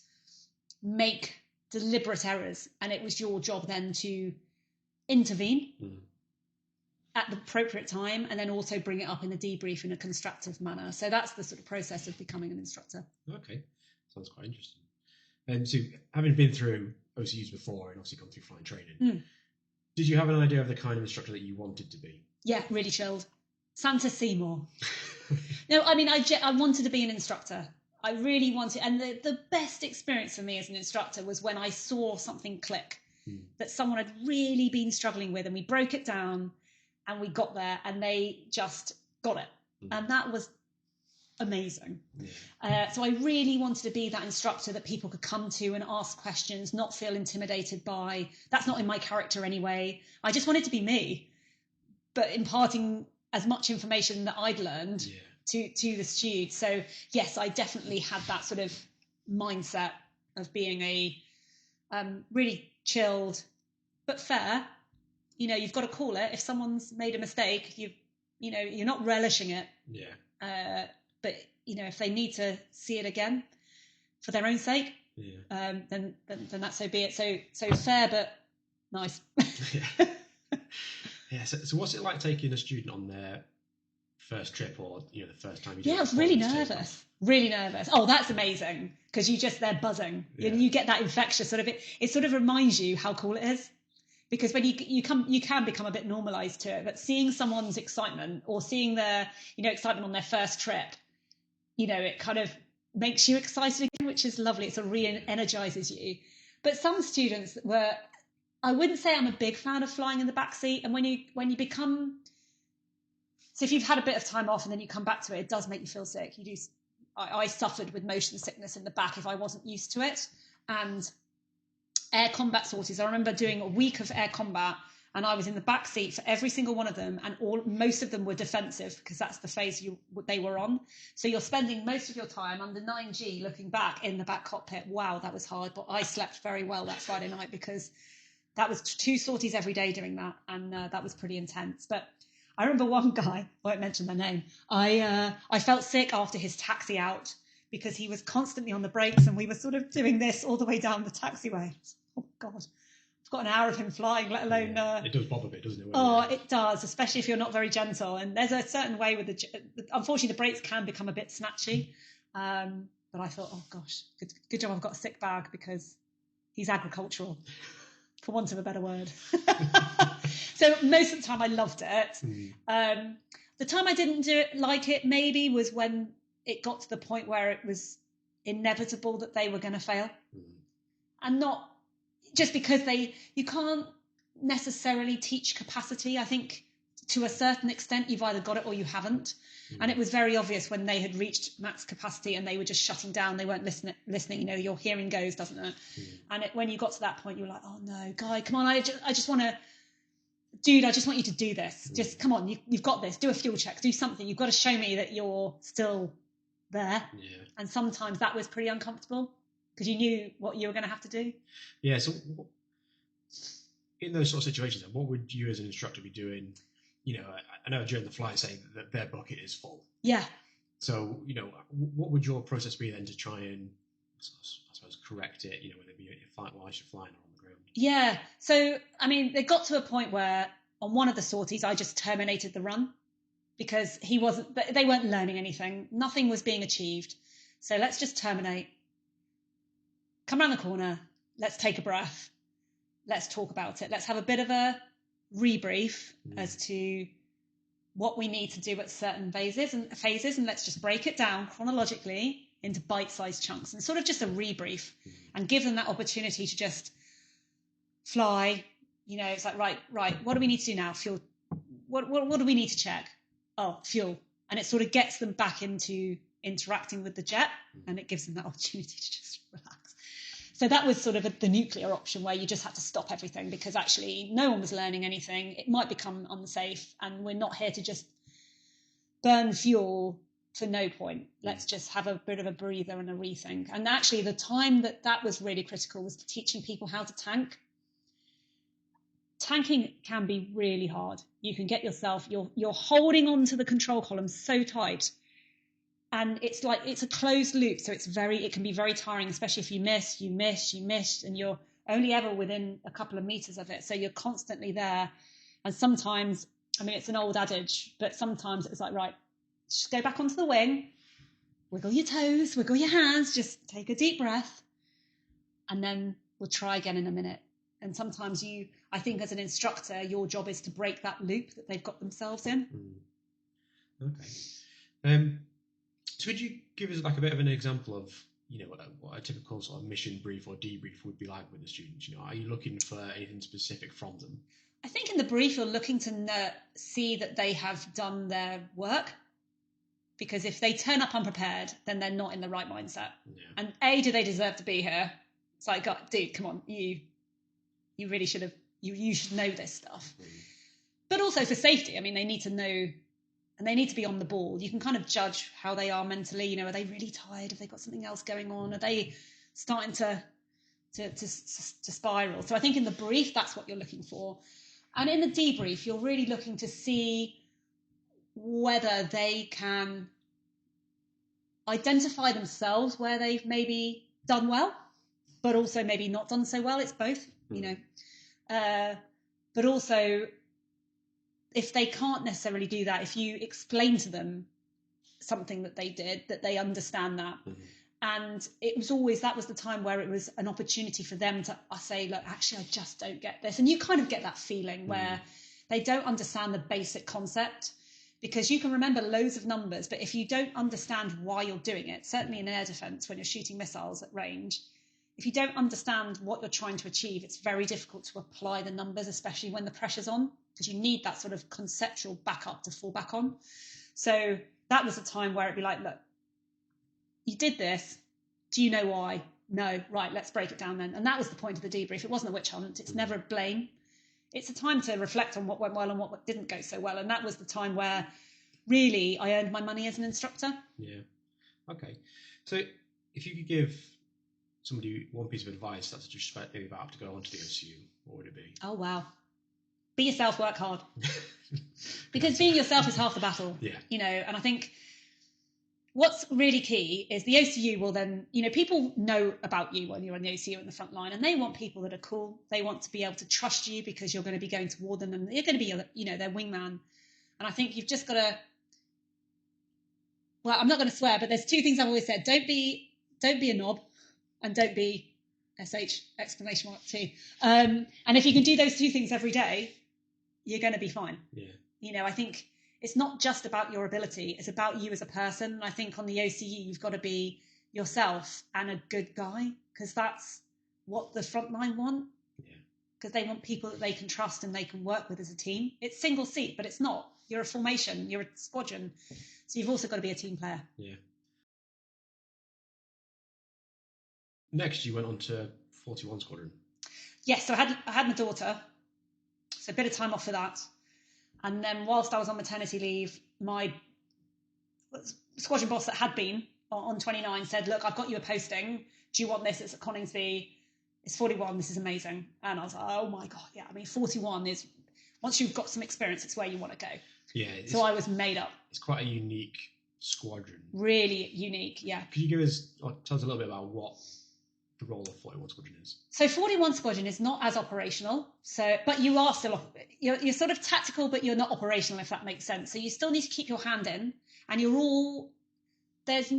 make deliberate errors, and it was your job then to intervene at the appropriate time, and then also bring it up in a debrief in a constructive manner. So that's the sort of process of becoming an instructor. Okay, sounds quite interesting. So having been through OCUs before and obviously gone through flying training, did you have an idea of the kind of instructor that you wanted to be? Yeah, really chilled. Santa Seymour. No, I mean, I wanted to be an instructor. I really wanted, and the best experience for me as an instructor was when I saw something click, that someone had really been struggling with, and we broke it down, and we got there, and they just got it. And that was amazing. So I really wanted to be that instructor that people could come to and ask questions, not feel intimidated by. That's not in my character anyway. I just wanted to be me, but imparting as much information that I'd learned to the students. So yes, I definitely had that sort of mindset of being a really chilled but fair. You've got to call it if someone's made a mistake. You're not relishing it. But if they need to see it again for their own sake, then that's so be it. So fair but nice. Yeah. So what's it like taking a student on their first trip, or the first time you do it? I was really nervous. Really nervous. Oh, that's amazing, because they're buzzing. You get that infectious sort of it sort of reminds you how cool it is. Because when you can become a bit normalized to it, but seeing someone's excitement, or seeing their excitement on their first trip, it kind of makes you excited again, which is lovely. It sort of re-energizes you. But some students I wouldn't say I'm a big fan of flying in the back seat. And when you become, so if you've had a bit of time off and then you come back to it, it does make you feel sick. I suffered with motion sickness in the back if I wasn't used to it. And air combat sorties, I remember doing a week of air combat, and I was in the back seat for every single one of them, and most of them were defensive, because that's the phase they were on. So you're spending most of your time under 9G looking back in the back cockpit. Wow, that was hard, but I slept very well that Friday night, because that was 2 sorties every day doing that, and that was pretty intense. But I remember one guy, I won't mention their name, I felt sick after his taxi out, because he was constantly on the brakes, and we were sort of doing this all the way down the taxiway. Oh God, I've got an hour of him flying, let alone. It does bother a bit, doesn't it? It does, especially if you're not very gentle. And there's a certain way with unfortunately, the brakes can become a bit snatchy. But I thought, oh gosh, good job I've got a sick bag, because he's agricultural, for want of a better word. So most of the time I loved it. The time I didn't like it maybe was when it got to the point where it was inevitable that they were going to fail. And not just because you can't necessarily teach capacity. I think to a certain extent you've either got it or you haven't. And it was very obvious when they had reached max capacity and they were just shutting down. They weren't listening. Your hearing goes, doesn't it? And when you got to that point, you were like, oh no, guy, come on. I just want to, dude, I just want you to do this. Just come on. You've got this. Do a fuel check. Do something. You've got to show me that you're still there. And sometimes that was pretty uncomfortable, because you knew what you were going to have to do. Yeah, so in those sort of situations, what would you as an instructor be doing? I know during the flight saying that their bucket is full. Yeah. So, what would your process be then to try and I suppose, correct it, whether it be while you're flying or on the ground? Yeah. So, I mean, they got to a point where on one of the sorties, I just terminated the run because they weren't learning anything. Nothing was being achieved. So let's just terminate. Come around the corner. Let's take a breath. Let's talk about it. Let's have a bit of a rebrief as to what we need to do at certain phases, and let's just break it down chronologically into bite-sized chunks and sort of just a rebrief and give them that opportunity to just fly. It's like, right, what do we need to do now? Fuel. What do we need to check? Oh, fuel. And it sort of gets them back into interacting with the jet, and it gives them that opportunity to just relax. So that was sort of the nuclear option where you just had to stop everything because actually no one was learning anything. It might become unsafe, and we're not here to just burn fuel for no point. Let's just have a bit of a breather and a rethink. And actually the time that was really critical was teaching people how to tank. Tanking can be really hard. You can get yourself, you're holding on to the control column so tight. And it's a closed loop. So it can be very tiring, especially if you miss, and you're only ever within a couple of meters of it. So you're constantly there. And sometimes, I mean, it's an old adage, but sometimes it's like, right, just go back onto the wing, wiggle your toes, wiggle your hands, just take a deep breath, and then we'll try again in a minute. And sometimes I think as an instructor, your job is to break that loop that they've got themselves in. Okay. So could you give us like a bit of an example of, what a typical sort of mission brief or debrief would be like with the students? Are you looking for anything specific from them? I think in the brief, you're looking to see that they have done their work. Because if they turn up unprepared, then they're not in the right mindset. Yeah. And do they deserve to be here? It's like, God, dude, come on, you really should have, you should know this stuff. But also for safety, I mean, they need to know, and they need to be on the ball. You can kind of judge how they are mentally. Are they really tired? Have they got something else going on? Are they starting to spiral? So I think in the brief, that's what you're looking for. And in the debrief, you're really looking to see whether they can identify themselves where they've maybe done well, but also maybe not done so well. It's both, but also if they can't necessarily do that, if you explain to them something that they did, that they understand that. And that was the time where it was an opportunity for them to say, look, actually, I just don't get this. And you kind of get that feeling where they don't understand the basic concept. Because you can remember loads of numbers, but if you don't understand why you're doing it, certainly in air defence, when you're shooting missiles at range, if you don't understand what you're trying to achieve, it's very difficult to apply the numbers, especially when the pressure's on, because you need that sort of conceptual backup to fall back on. So that was a time where it'd be like, look, you did this. Do you know why? No. Right, let's break it down then. And that was the point of the debrief. It wasn't a witch hunt. It's never a blame. It's a time to reflect on what went well and what didn't go so well. And that was the time where really I earned my money as an instructor. Yeah. Okay. So if you could give somebody one piece of advice that's just about to go on to the OCU, what would it be? Oh, wow. Be yourself, work hard. Because being yourself is half the battle. Yeah. And I think what's really key is the OCU will then, people know about you when you're on the OCU in the front line, and they want people that are cool. They want to be able to trust you because you're going to be going toward them and you're going to be, their wingman. And I think you've just got to, well, I'm not going to swear, but there's two things I've always said. Don't be a knob, and don't be SH exclamation mark T. And if you can do those two things every day, you're going to be fine. Yeah. I think it's not just about your ability, it's about you as a person. And I think on the OCU, you've got to be yourself and a good guy, because that's what the Frontline want. Because they want people that they can trust and they can work with as a team. It's single seat, but it's not. You're a formation, you're a squadron. So you've also got to be a team player. Yeah. Next, you went on to 41 Squadron. Yes, so I had my daughter, so a bit of time off for that. And then whilst I was on maternity leave, my squadron boss that had been on 29 said, look, I've got you a posting. Do you want this? It's at Coningsby. It's 41. This is amazing. And I was like, oh my God. Yeah. I mean, 41 is, once you've got some experience, it's where you want to go. Yeah. So I was made up. It's quite a unique squadron. Really unique, yeah. Could you give us, or tell us a little bit about what the role of 41 Squadron is? So 41 Squadron is not as operational, but you are still, you're sort of tactical, but you're not operational, if that makes sense. So you still need to keep your hand in, and there's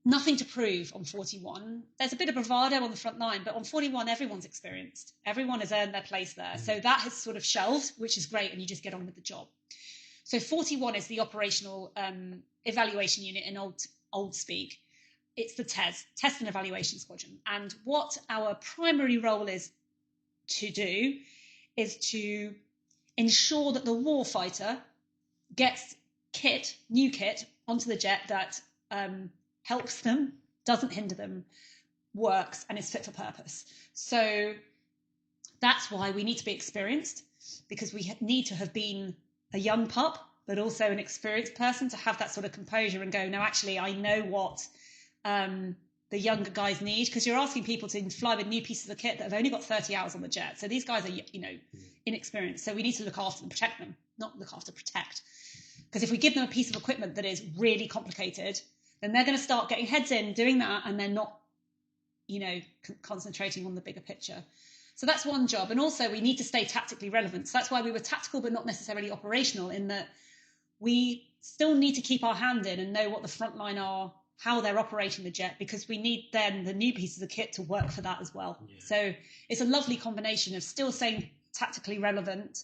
nothing to prove on 41. There's a bit of bravado on the front line, but on 41, everyone's experienced. Everyone has earned their place there. So that has sort of shelved, which is great, and you just get on with the job. So 41 is the operational evaluation unit in old speak. It's the Test and Evaluation Squadron. And what our primary role is to do is to ensure that the warfighter gets new kit onto the jet that helps them, doesn't hinder them, works, and is fit for purpose. So that's why we need to be experienced, because we need to have been a young pup, but also an experienced person to have that sort of composure and go, no, actually, I know what the younger guys need, because you're asking people to fly with new pieces of kit that have only got 30 hours on the jet. So these guys are, inexperienced. So we need to look after them, protect them, not look after, protect. Because if we give them a piece of equipment that is really complicated, then they're going to start getting heads in, doing that, and they're not, concentrating on the bigger picture. So that's one job. And also we need to stay tactically relevant. So that's why we were tactical, but not necessarily operational, in that we still need to keep our hand in and know what the front line are, how they're operating the jet, because we need then the new pieces of kit to work for that as well. Yeah. So it's a lovely combination of still staying tactically relevant,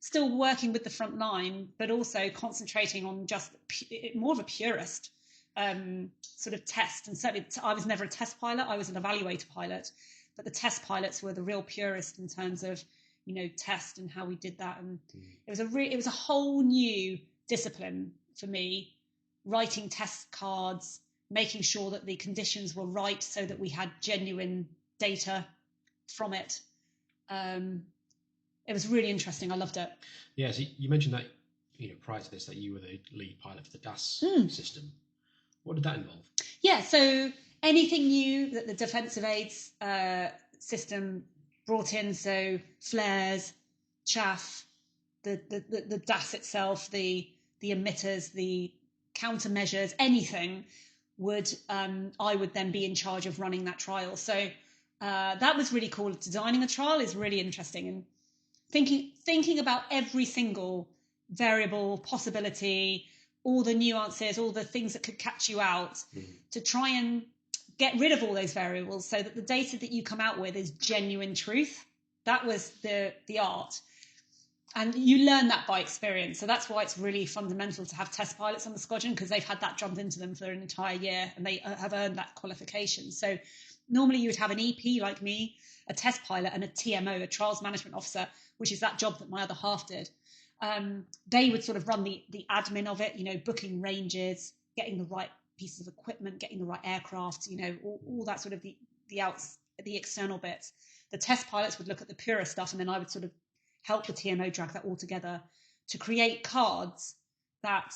still working with the front line, but also concentrating on just more of a purist sort of test. And certainly I was never a test pilot, I was an evaluator pilot, but the test pilots were the real purist in terms of, test and how we did that. And it was a whole new discipline for me, writing test cards, making sure that the conditions were right so that we had genuine data from it. It was really interesting. I loved it. Yeah, so you mentioned that, prior to this, that you were the lead pilot for the DAS system. What did that involve? Yeah, so anything new that the defensive aids system brought in, so flares, chaff, the DAS itself, the emitters, the countermeasures, anything I would then be in charge of running that trial. So that was really cool. Designing a trial is really interesting, and thinking about every single variable, possibility, all the nuances, all the things that could catch you out, to try and get rid of all those variables so that the data that you come out with is genuine truth. That was the art. And you learn that by experience. So that's why it's really fundamental to have test pilots on the squadron, because they've had that drummed into them for an entire year and they have earned that qualification. So normally you would have an EP like me, a test pilot, and a TMO, a trials management officer, which is that job that my other half did. They would sort of run the admin of it, booking ranges, getting the right pieces of equipment, getting the right aircraft, all that sort of the external bits. The test pilots would look at the purer stuff, and then I would sort of help the TMO drag that all together to create cards that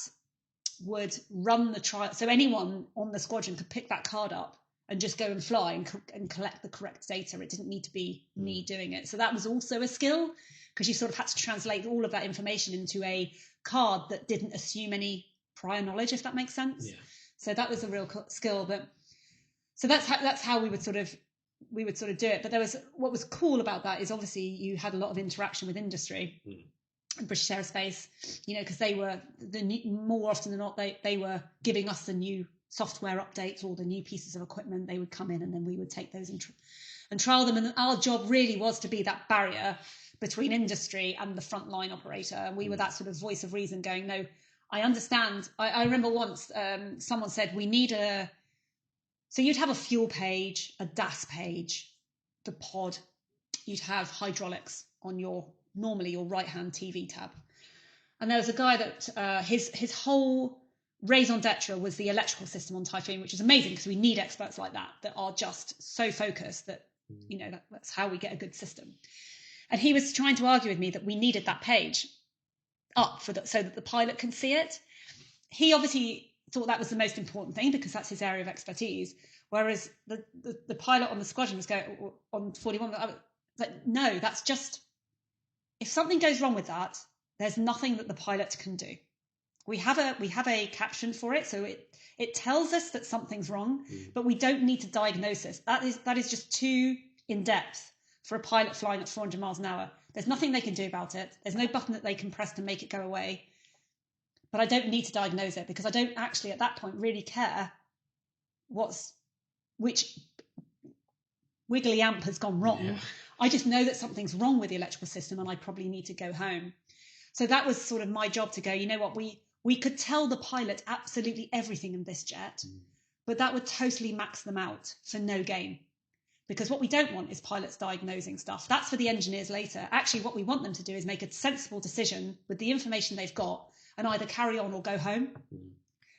would run the trial. So anyone on the squadron could pick that card up and just go and fly and collect the correct data. It didn't need to be me doing it. So that was also a skill, because you sort of had to translate all of that information into a card that didn't assume any prior knowledge, if that makes sense. Yeah. So that was a real skill. But so that's how we would sort of do it. But what was cool about that is obviously you had a lot of interaction with industry, British Aerospace, because they were more often than not, they were giving us the new software updates or the new pieces of equipment. They would come in and then we would take those and trial them. And our job really was to be that barrier between industry and the frontline operator. And we were that sort of voice of reason going, no, I understand. I remember once someone said, we need so you'd have a fuel page, a DAS page, the pod, you'd have hydraulics on normally your right-hand TV tab. And there was a guy that his whole raison d'etre was the electrical system on Typhoon, which is amazing because we need experts like that are just so focused that, that's how we get a good system. And he was trying to argue with me that we needed that page up so that the pilot can see it. He obviously thought that was the most important thing because that's his area of expertise. Whereas the pilot on the squadron was going on 41. I was like, no, that's just, if something goes wrong with that, there's nothing that the pilot can do. We have a caption for it, so it tells us that something's wrong, but we don't need to diagnose it. That is just too in depth for a pilot flying at 400 miles an hour. There's nothing they can do about it. There's no button that they can press to make it go away. But I don't need to diagnose it because I don't actually at that point really care which wiggly amp has gone wrong. Yeah. I just know that something's wrong with the electrical system and I probably need to go home. So that was sort of my job to go, you know what, we could tell the pilot absolutely everything in this jet, but that would totally max them out for no gain. Because what we don't want is pilots diagnosing stuff. That's for the engineers later. Actually, what we want them to do is make a sensible decision with the information they've got and either carry on or go home.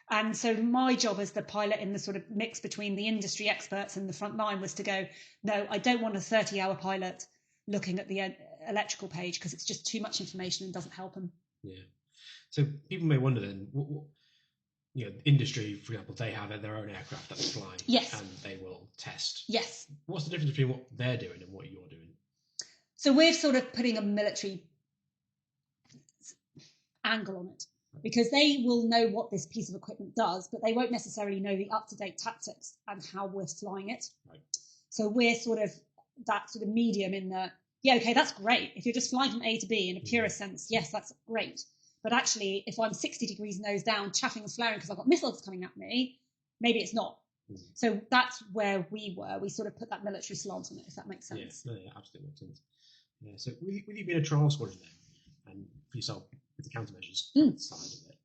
And so my job as the pilot in the sort of mix between the industry experts and the front line was to go, no, I don't want a 30-hour pilot looking at the electrical page because it's just too much information and doesn't help them. Yeah. So people may wonder then, industry, for example, they have their own aircraft that they fly. Yes. And they will test. Yes. What's the difference between what they're doing and what you're doing? So we're sort of putting a military angle on it because they will know what this piece of equipment does, but they won't necessarily know the up-to-date tactics and how we're flying it. Right. So we're sort of that sort of medium in the, yeah, okay, that's great. If you're just flying from A to B in a purest sense, yes, that's great. But actually, if I'm 60 degrees nose down, chaffing and flaring because I've got missiles coming at me, maybe it's not. So that's where we were. We sort of put that military slant on it, if that makes sense. Yeah, absolutely makes sense. Yeah. So with you being a trial squadron then, and for yourself with the countermeasures side of it,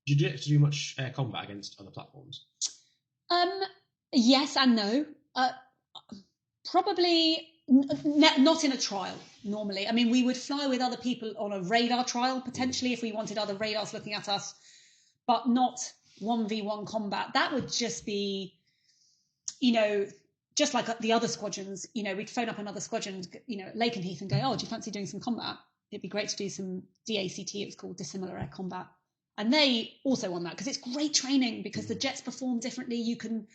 did you get to do much air combat against other platforms? Yes and no. Probably not in a trial normally. I mean, we would fly with other people on a radar trial potentially if we wanted other radars looking at us, but not 1v1 combat. That would just be, just like the other squadrons. We'd phone up another squadron, at Lakenheath and go, oh, do you fancy doing some combat? It'd be great to do some DACT. It was called dissimilar air combat. And they also want that because it's great training because the jets perform differently. You can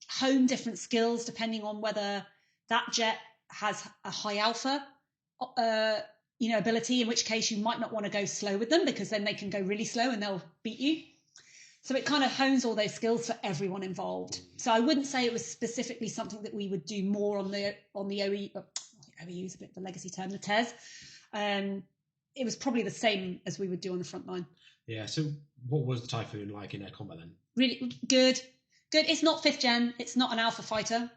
hone different skills depending on whether that jet has a high alpha, ability, in which case you might not want to go slow with them because then they can go really slow and they'll beat you. So it kind of hones all those skills for everyone involved. So I wouldn't say it was specifically something that we would do more on the OE. OEU is a bit of a legacy term, the TES. It was probably the same as we would do on the front line. Yeah. So what was the Typhoon like in air combat then? Really good. Good. It's not 5th gen. It's not an alpha fighter,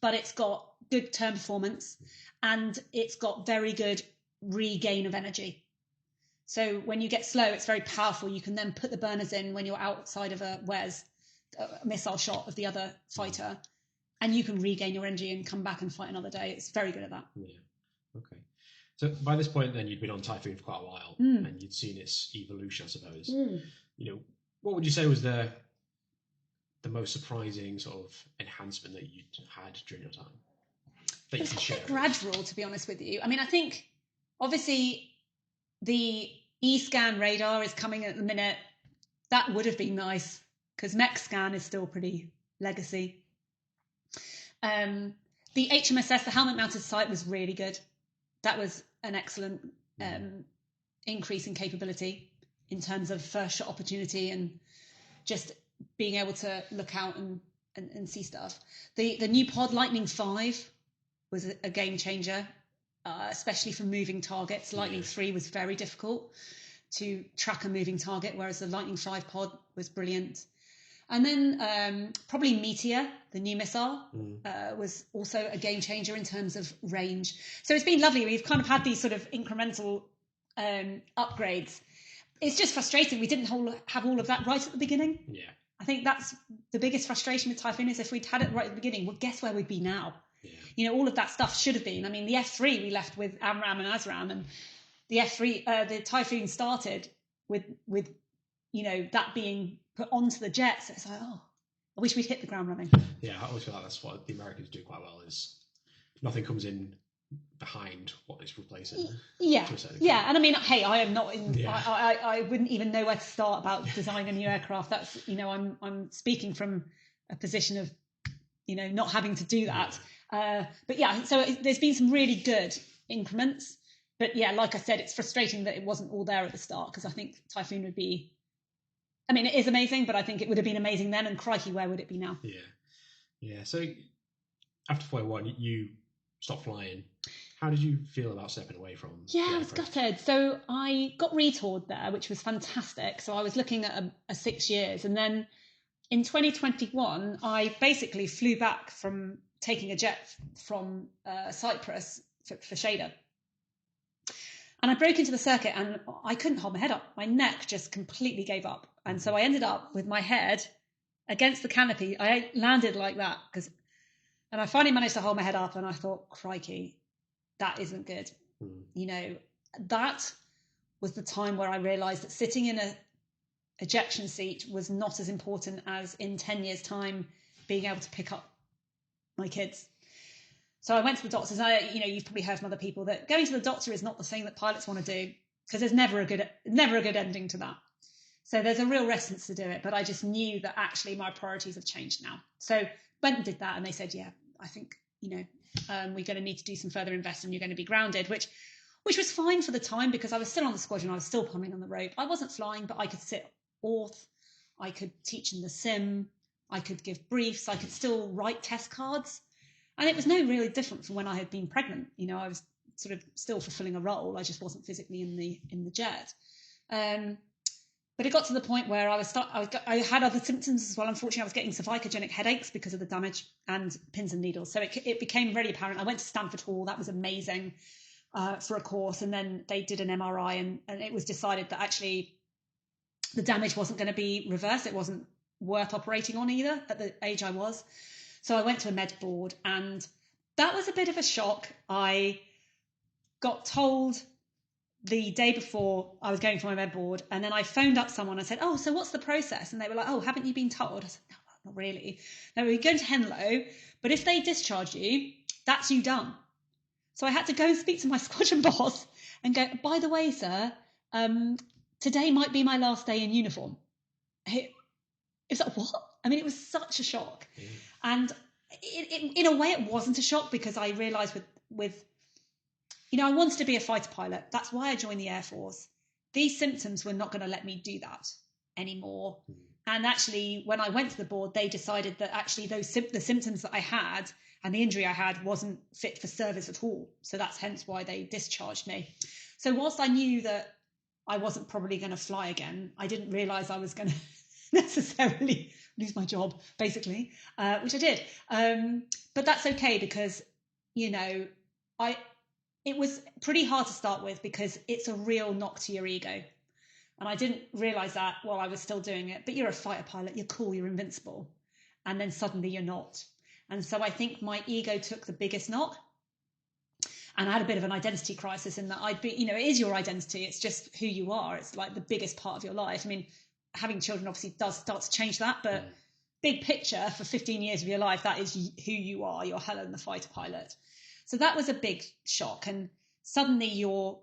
but it's got good turn performance and it's got very good regain of energy. So when you get slow, it's very powerful. You can then put the burners in when you're outside of a missile shot of the other fighter, and you can regain your energy and come back and fight another day. It's very good at that. Yeah. Okay. So by this point, then you'd been on Typhoon for quite a while, and you'd seen its evolution, I suppose. What would you say was the most surprising sort of enhancement that you'd had during your time? It was quite gradual, to be honest with you. I mean, I think obviously the E-scan radar is coming at the minute. That would have been nice because mech scan is still pretty legacy. The HMSS, the helmet mounted sight, was really good. That was an excellent increase in capability in terms of first shot opportunity and just being able to look out and see stuff. The new pod Lightning 5 was a game changer, especially for moving targets. Lightning 3 was very difficult to track a moving target, whereas the Lightning 5 pod was brilliant. And then probably Meteor, the new missile, was also a game changer in terms of range. So it's been lovely. We've kind of had these sort of incremental upgrades. It's just frustrating. We didn't have all of that right at the beginning. Yeah. I think that's the biggest frustration with Typhoon is if we'd had it right at the beginning, well, guess where we'd be now? Yeah. All of that stuff should have been. I mean, the F3 we left with AMRAAM and ASRAAM, and the F3, the Typhoon started with that being put onto the jet. So it's like, oh, I wish we'd hit the ground running. Yeah, I always feel like that's what the Americans do quite well is nothing comes in behind what it's replacing. Yeah, yeah. And I mean, hey, I am not in. Yeah. I wouldn't even know where to start about designing a new aircraft. That's I'm speaking from a position of not having to do that. But yeah, so there's been some really good increments. But yeah, like I said, it's frustrating that it wasn't all there at the start, because I think Typhoon would be, I mean, it is amazing, but I think it would have been amazing then, and crikey, where would it be now? Yeah. So after Flight 1, you stopped flying. How did you feel about stepping away from? Yeah, I was gutted. So I got retoured there, which was fantastic. So I was looking at a 6 years, and then in 2021, I basically flew back from taking a jet from Cyprus for Shader. And I broke into the circuit and I couldn't hold my head up. My neck just completely gave up. And so I ended up with my head against the canopy. I landed like that, and I finally managed to hold my head up, and I thought, crikey, that isn't good. You know, that was the time where I realised that sitting in a ejection seat was not as important as in 10 years' time being able to pick up my kids. So I went to the doctors. You've probably heard from other people that going to the doctor is not the thing that pilots want to do, because there's never a good ending to that. So there's a real reticence to do it. But I just knew that actually my priorities have changed now. So went and did that, and they said, yeah, I think, we're going to need to do some further investment. You're going to be grounded, which was fine for the time, because I was still on the squadron. I was still pulling on the rope. I wasn't flying, but I could sit orth. I could teach in the sim. I could give briefs. I could still write test cards. And it was no really different from when I had been pregnant. I was sort of still fulfilling a role. I just wasn't physically in the jet. But it got to the point where I had other symptoms as well. Unfortunately, I was getting cervicogenic headaches because of the damage and pins and needles. So it became very apparent. I went to Stanford Hall. That was amazing for a course. And then they did an MRI, and it was decided that actually the damage wasn't going to be reversed. It wasn't worth operating on either at the age I was. So I went to a med board, and that was a bit of a shock. I got told the day before I was going for my med board, and then I phoned up someone. I said, oh, so what's the process? And they were like, oh, haven't you been told? I said, no, not really. No, we're going to Henlow, but if they discharge you, that's you done. So I had to go and speak to my squadron boss and go, by the way, sir, today might be my last day in uniform. It was like, what? I mean, it was such a shock. Yeah. And in a way, it wasn't a shock, because I realised with I wanted to be a fighter pilot. That's why I joined the Air Force. These symptoms were not going to let me do that anymore. And actually, when I went to the board, they decided that actually the symptoms that I had and the injury I had wasn't fit for service at all. So that's hence why they discharged me. So whilst I knew that I wasn't probably going to fly again, I didn't realise I was going to necessarily lose my job, basically, which I did. But that's okay, because, it was pretty hard to start with, because it's a real knock to your ego. And I didn't realise that while I was still doing it. But you're a fighter pilot, you're cool, you're invincible. And then suddenly you're not. And so I think my ego took the biggest knock. And I had a bit of an identity crisis in that it is your identity. It's just who you are. It's like the biggest part of your life. I mean, having children obviously does start to change that. But big picture, for 15 years of your life, that is who you are. You're Helen, the fighter pilot. So that was a big shock. And suddenly you're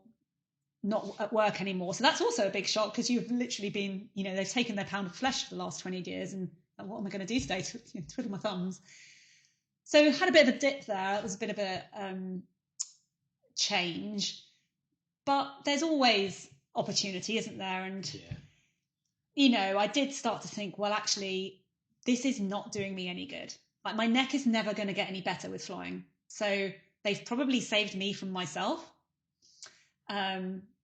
not at work anymore. So that's also a big shock, because you've literally been, they've taken their pound of flesh for the last 20 years. And what am I going to do today? Twiddle my thumbs. So had a bit of a dip there. It was a bit of a change. But there's always opportunity, isn't there? And, I did start to think, well, actually, this is not doing me any good. Like, my neck is never going to get any better with flying. So they've probably saved me from myself,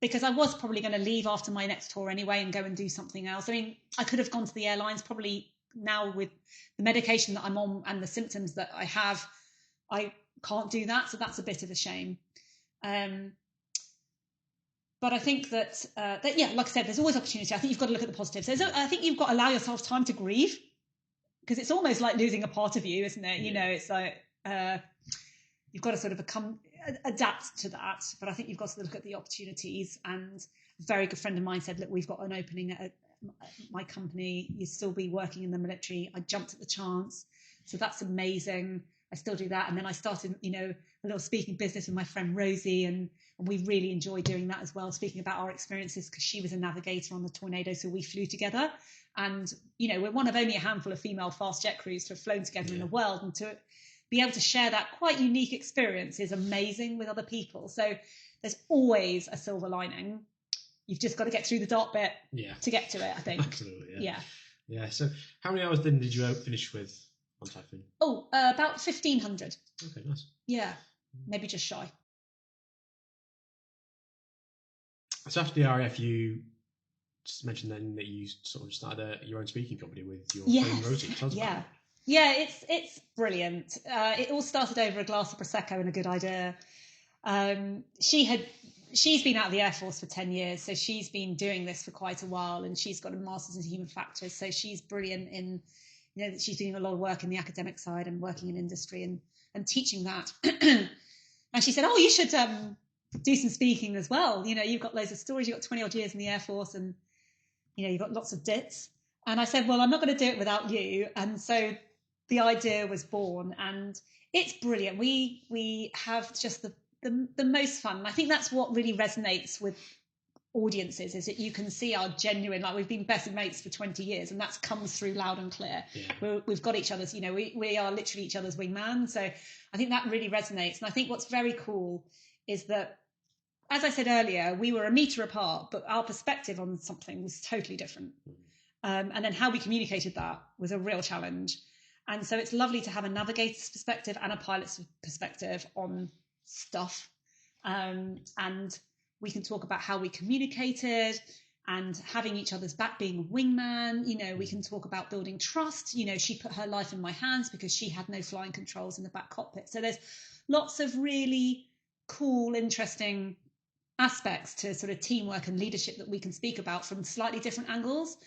because I was probably going to leave after my next tour anyway and go and do something else. I mean, I could have gone to the airlines. Probably now, with the medication that I'm on and the symptoms that I have, I can't do that. So that's a bit of a shame. But I think that like I said, there's always opportunity. I think you've got to look at the positives. I think you've got to allow yourself time to grieve, because it's almost like losing a part of you, isn't it? Yeah. It's like you've got to sort of adapt to that. But I think you've got to look at the opportunities. And a very good friend of mine said, look, we've got an opening at my company. You'll still be working in the military. I jumped at the chance. So that's amazing. I still do that. And then I started, a little speaking business with my friend Rosie, and we really enjoy doing that as well, speaking about our experiences, because she was a navigator on the Tornado, so we flew together. And, we're one of only a handful of female fast jet crews to have flown together in the world, and to be able to share that quite unique experience is amazing with other people. So there's always a silver lining. You've just got to get through the dark bit to get to it, I think. Absolutely, yeah. So how many hours then did you finish with on Typhoon? About 1,500. Okay, nice. Yeah, maybe just shy. So after the RAF, you just mentioned then that you sort of started your own speaking company with your friend Rosie. Tell us about it. Yeah, it's brilliant. It all started over a glass of Prosecco and a good idea. She's been out of the Air Force for 10 years, so she's been doing this for quite a while, and she's got a master's in human factors, so she's brilliant in, she's doing a lot of work in the academic side and working in industry and teaching that. And she said, oh, you should do some speaking as well. You've got loads of stories, you've got 20 odd years in the Air Force, and you've got lots of dits. And I said, well, I'm not going to do it without you. And so the idea was born, and it's brilliant. We have just the most fun. And I think that's what really resonates with audiences, is that you can see our genuine, like, we've been best mates for 20 years, and that comes through loud and clear. We've got each other's, we are literally each other's wingman. So I think that really resonates. And I think what's very cool is that, as I said earlier, we were a metre apart, but our perspective on something was totally different. And then how we communicated that was a real challenge. And so it's lovely to have a navigator's perspective and a pilot's perspective on stuff. And we can talk about how we communicated and having each other's back, being a wingman. We can talk about building trust. She put her life in my hands because she had no flying controls in the back cockpit. So there's lots of really cool, interesting aspects to sort of teamwork and leadership that we can speak about from slightly different angles,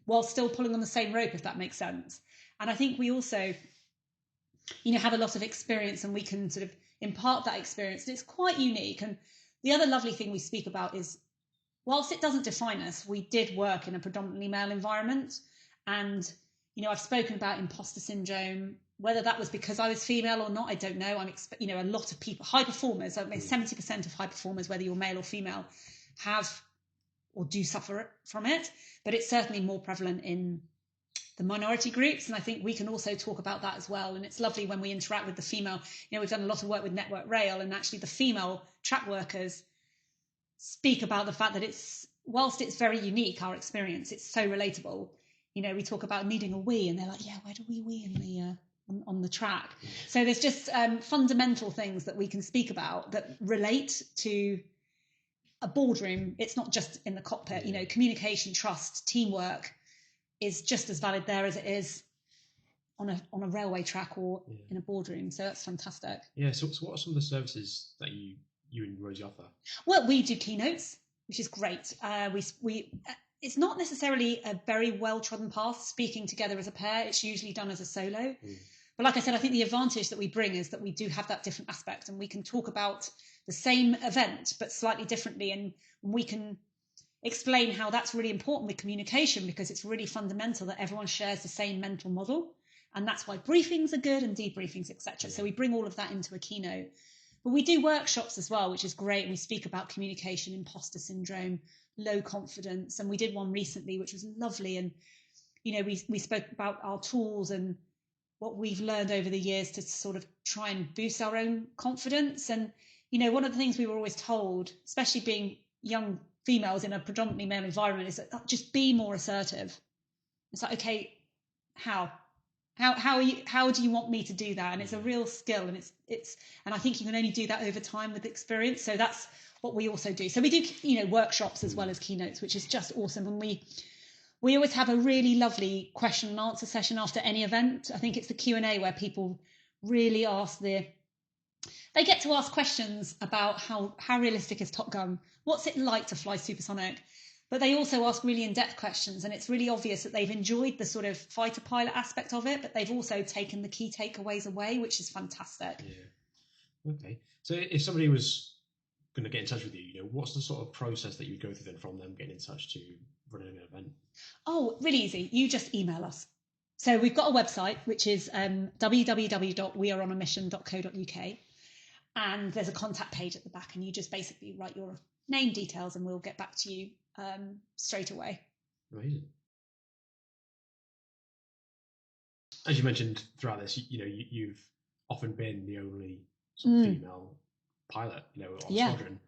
while still pulling on the same rope, if that makes sense. And I think we also, have a lot of experience, and we can sort of impart that experience. And it's quite unique. And the other lovely thing we speak about is, whilst it doesn't define us, we did work in a predominantly male environment. And, I've spoken about imposter syndrome. Whether that was because I was female or not, I don't know. A lot of people, high performers, 70% of high performers, whether you're male or female, have or do suffer from it. But it's certainly more prevalent in the minority groups. And I think we can also talk about that as well. And it's lovely when we interact with the female. We've done a lot of work with Network Rail, and actually the female track workers speak about the fact that whilst it's very unique, our experience, it's so relatable. We talk about needing a wee, and they're like, yeah, where do we wee in the on the track? So there's just fundamental things that we can speak about that relate to a boardroom. It's not just in the cockpit. Communication, trust, teamwork is just as valid there as it is on a railway track or in a boardroom. So that's fantastic. Yeah. So what are some of the services that you and Rosie offer? Well, we do keynotes, which is great. We it's not necessarily a very well-trodden path, speaking together as a pair. It's usually done as a solo. But like I said, I think the advantage that we bring is that we do have that different aspect, and we can talk about the same event, but slightly differently. And we can explain how that's really important with communication, because it's really fundamental that everyone shares the same mental model. And that's why briefings are good and debriefings, etc. So we bring all of that into a keynote. But we do workshops as well, which is great. We speak about communication, imposter syndrome, low confidence. And we did one recently, which was lovely. And, we spoke about our tools and what we've learned over the years to sort of try and boost our own confidence. And, one of the things we were always told, especially being young females in a predominantly male environment, is that just be more assertive. It's like, okay, how do you want me to do that? And it's a real skill, and and I think you can only do that over time with experience. So that's what we also do. So we do, workshops as well as keynotes, which is just awesome. And we always have a really lovely question and answer session after any event. I think it's the Q&A where people really they get to ask questions about how realistic is Top Gun? What's it like to fly supersonic? But they also ask really in-depth questions, and it's really obvious that they've enjoyed the sort of fighter pilot aspect of it, but they've also taken the key takeaways away, which is fantastic. Yeah. Okay. So if somebody was going to get in touch with you, what's the sort of process that you would go through then from them getting in touch to running an event? Oh, really easy. You just email us. So we've got a website, which is www.weareonamission.co.uk. And there's a contact page at the back, and you just basically write your name details, and we'll get back to you straight away. Amazing. As you mentioned throughout this, you've often been the only sort of female pilot, on squadron.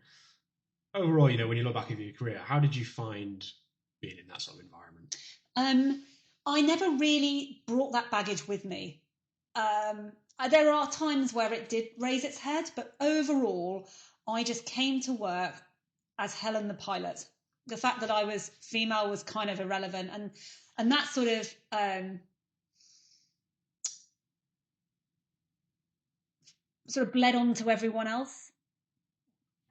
overall, when you look back over your career, how did you find being in that sort of environment? I never really brought that baggage with me. There are times where it did raise its head, but overall, I just came to work as Helen the pilot. The fact that I was female was kind of irrelevant, and that sort of bled on to everyone else.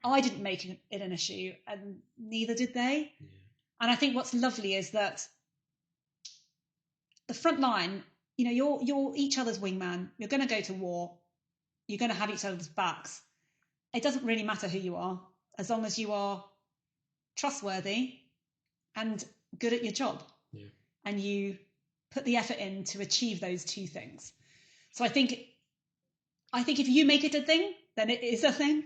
I didn't make it an issue, and neither did they. Yeah. And I think what's lovely is that the front line, you're each other's wingman. You're going to go to war. You're going to have each other's backs. It doesn't really matter who you are, as long as you are trustworthy and good at your job. Yeah. And you put the effort in to achieve those two things. So I think if you make it a thing, then it is a thing.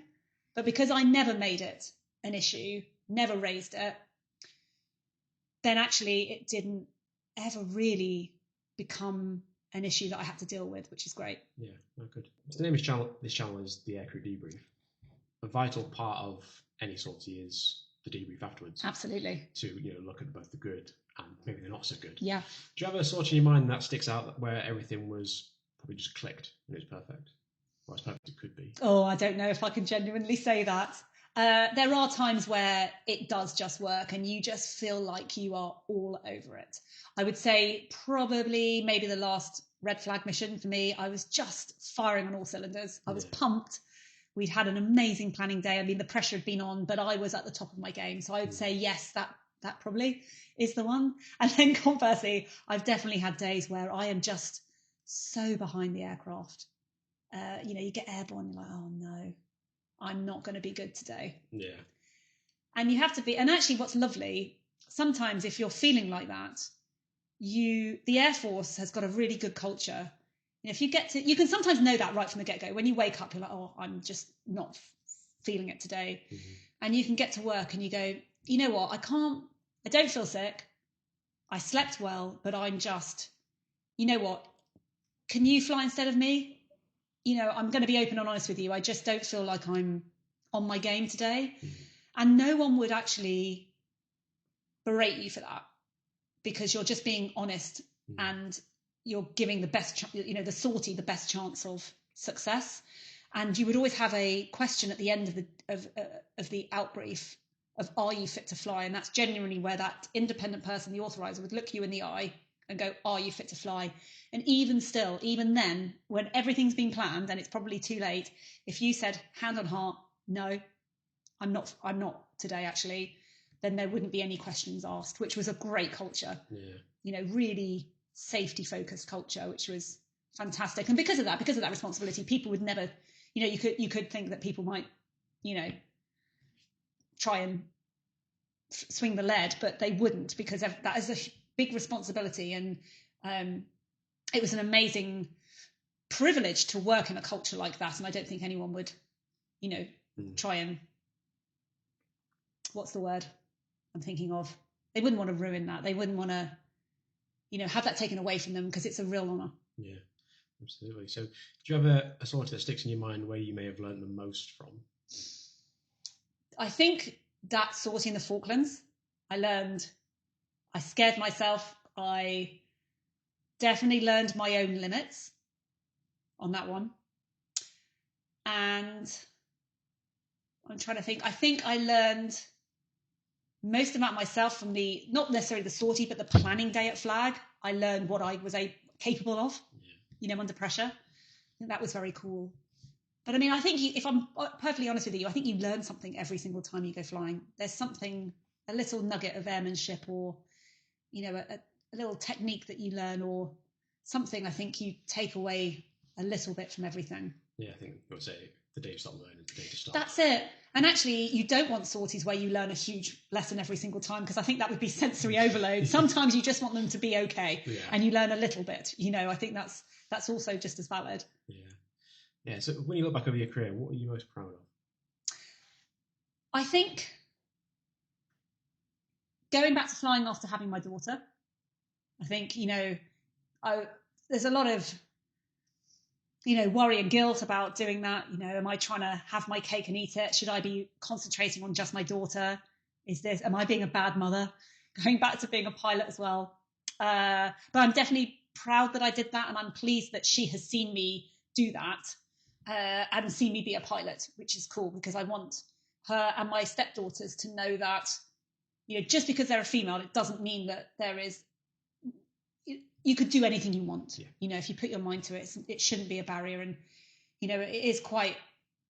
But because I never made it an issue, never raised it, then actually it didn't ever really become an issue that I had to deal with, which is great. Yeah, good. So the name of this channel is the Aircrew Debrief. A vital part of any sortie is the debrief afterwards. Absolutely. To look at both the good and maybe the not so good. Yeah. Do you have a sortie in your mind that sticks out where everything was probably just clicked and it was perfect? Or as perfect as it could be? Oh, I don't know if I can genuinely say that. There are times where it does just work and you just feel like you are all over it. I would say probably maybe the last red flag mission for me, I was just firing on all cylinders. I was pumped. We'd had an amazing planning day. I mean, the pressure had been on, but I was at the top of my game. So I would say, yes, that probably is the one. And then conversely, I've definitely had days where I am just so behind the aircraft. You get airborne, you're like, oh no, I'm not going to be good today. Yeah. And you have to be, and actually what's lovely, sometimes if you're feeling like that, the Air Force has got a really good culture. If you can sometimes know that right from the get-go. When you wake up, you're like, oh, I'm just not feeling it today. Mm-hmm. And you can get to work and you go, you know what, I don't feel sick. I slept well, but I'm just, you know what, can you fly instead of me? I'm going to be open and honest with you. I just don't feel like I'm on my game today. Mm-hmm. And no one would actually berate you for that because you're just being honest and you're giving the best, the sortie, the best chance of success. And you would always have a question at the end of the outbrief of, are you fit to fly? And that's genuinely where that independent person, the authorizer, would look you in the eye and go, are you fit to fly? And even then, when everything's been planned and it's probably too late, if you said, hand on heart, no, I'm not today actually, then there wouldn't be any questions asked, which was a great culture. Yeah. Really safety focused culture, which was fantastic. And because of that responsibility, people would never, you could think that people might, try and swing the lead, but they wouldn't, because that is a big responsibility. And it was an amazing privilege to work in a culture like that. And I don't think anyone would, try and, what's the word I'm thinking of? They wouldn't want to ruin that. They wouldn't want to, have that taken away from them, because it's a real honour. Yeah, absolutely. So do you have a sortie that sticks in your mind where you may have learned the most from? I think that sortie in the Falklands, I scared myself. I definitely learned my own limits on that one. And I'm trying to think. I think I learned most about myself from not necessarily the sortie, but the planning day at Flag. I learned what I was capable of, under pressure. I think that was very cool. But I mean, I think if I'm perfectly honest with you, I think you learn something every single time you go flying. There's something, a little nugget of airmanship, or, a little technique that you learn, or something I think you take away a little bit from everything. Yeah, I think I would say the day you stop learning, the day to start. That's it. And actually, you don't want sorties where you learn a huge lesson every single time, because I think that would be sensory overload. Sometimes you just want them to be okay, and you learn a little bit. I think that's also just as valid. Yeah. Yeah. So when you look back over your career, what are you most proud of? I think going back to flying after having my daughter, I think, there's a lot of worry and guilt about doing that. Am I trying to have my cake and eat it? Should I be concentrating on just my daughter? Am I being a bad mother? Going back to being a pilot as well. But I'm definitely proud that I did that, and I'm pleased that she has seen me do that and seen me be a pilot, which is cool, because I want her and my stepdaughters to know that, just because they're a female, it doesn't mean that you could do anything you want. Yeah. If you put your mind to it, it shouldn't be a barrier. And, it is quite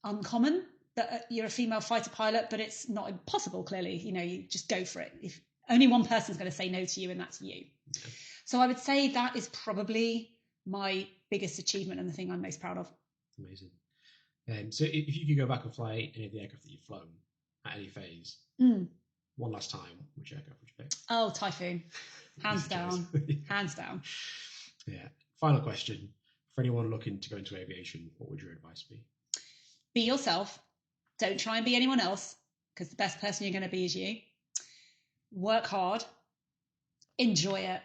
uncommon that you're a female fighter pilot, but it's not impossible, clearly. You just go for it. If only one person's going to say no to you, and that's you. Yeah. So I would say that is probably my biggest achievement and the thing I'm most proud of. Amazing. So if you could go back and fly any of the aircraft that you've flown at any phase, one last time, which aircraft would you pick? Oh, Typhoon. Hands down. Hands down. Yeah. Final question. For anyone looking to go into aviation, what would your advice be? Be yourself. Don't try and be anyone else, because the best person you're going to be is you. Work hard. Enjoy it.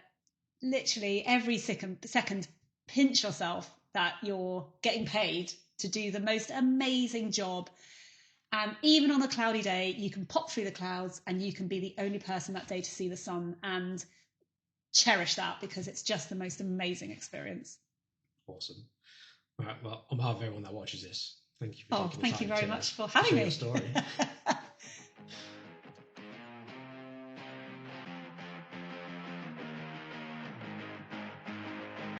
Literally every second, pinch yourself that you're getting paid to do the most amazing job. And even on a cloudy day, you can pop through the clouds and you can be the only person that day to see the sun, and cherish that, because it's just the most amazing experience. Awesome. All right. Well, on behalf of everyone that watches this, thank you for thank you very much for having me. Your story.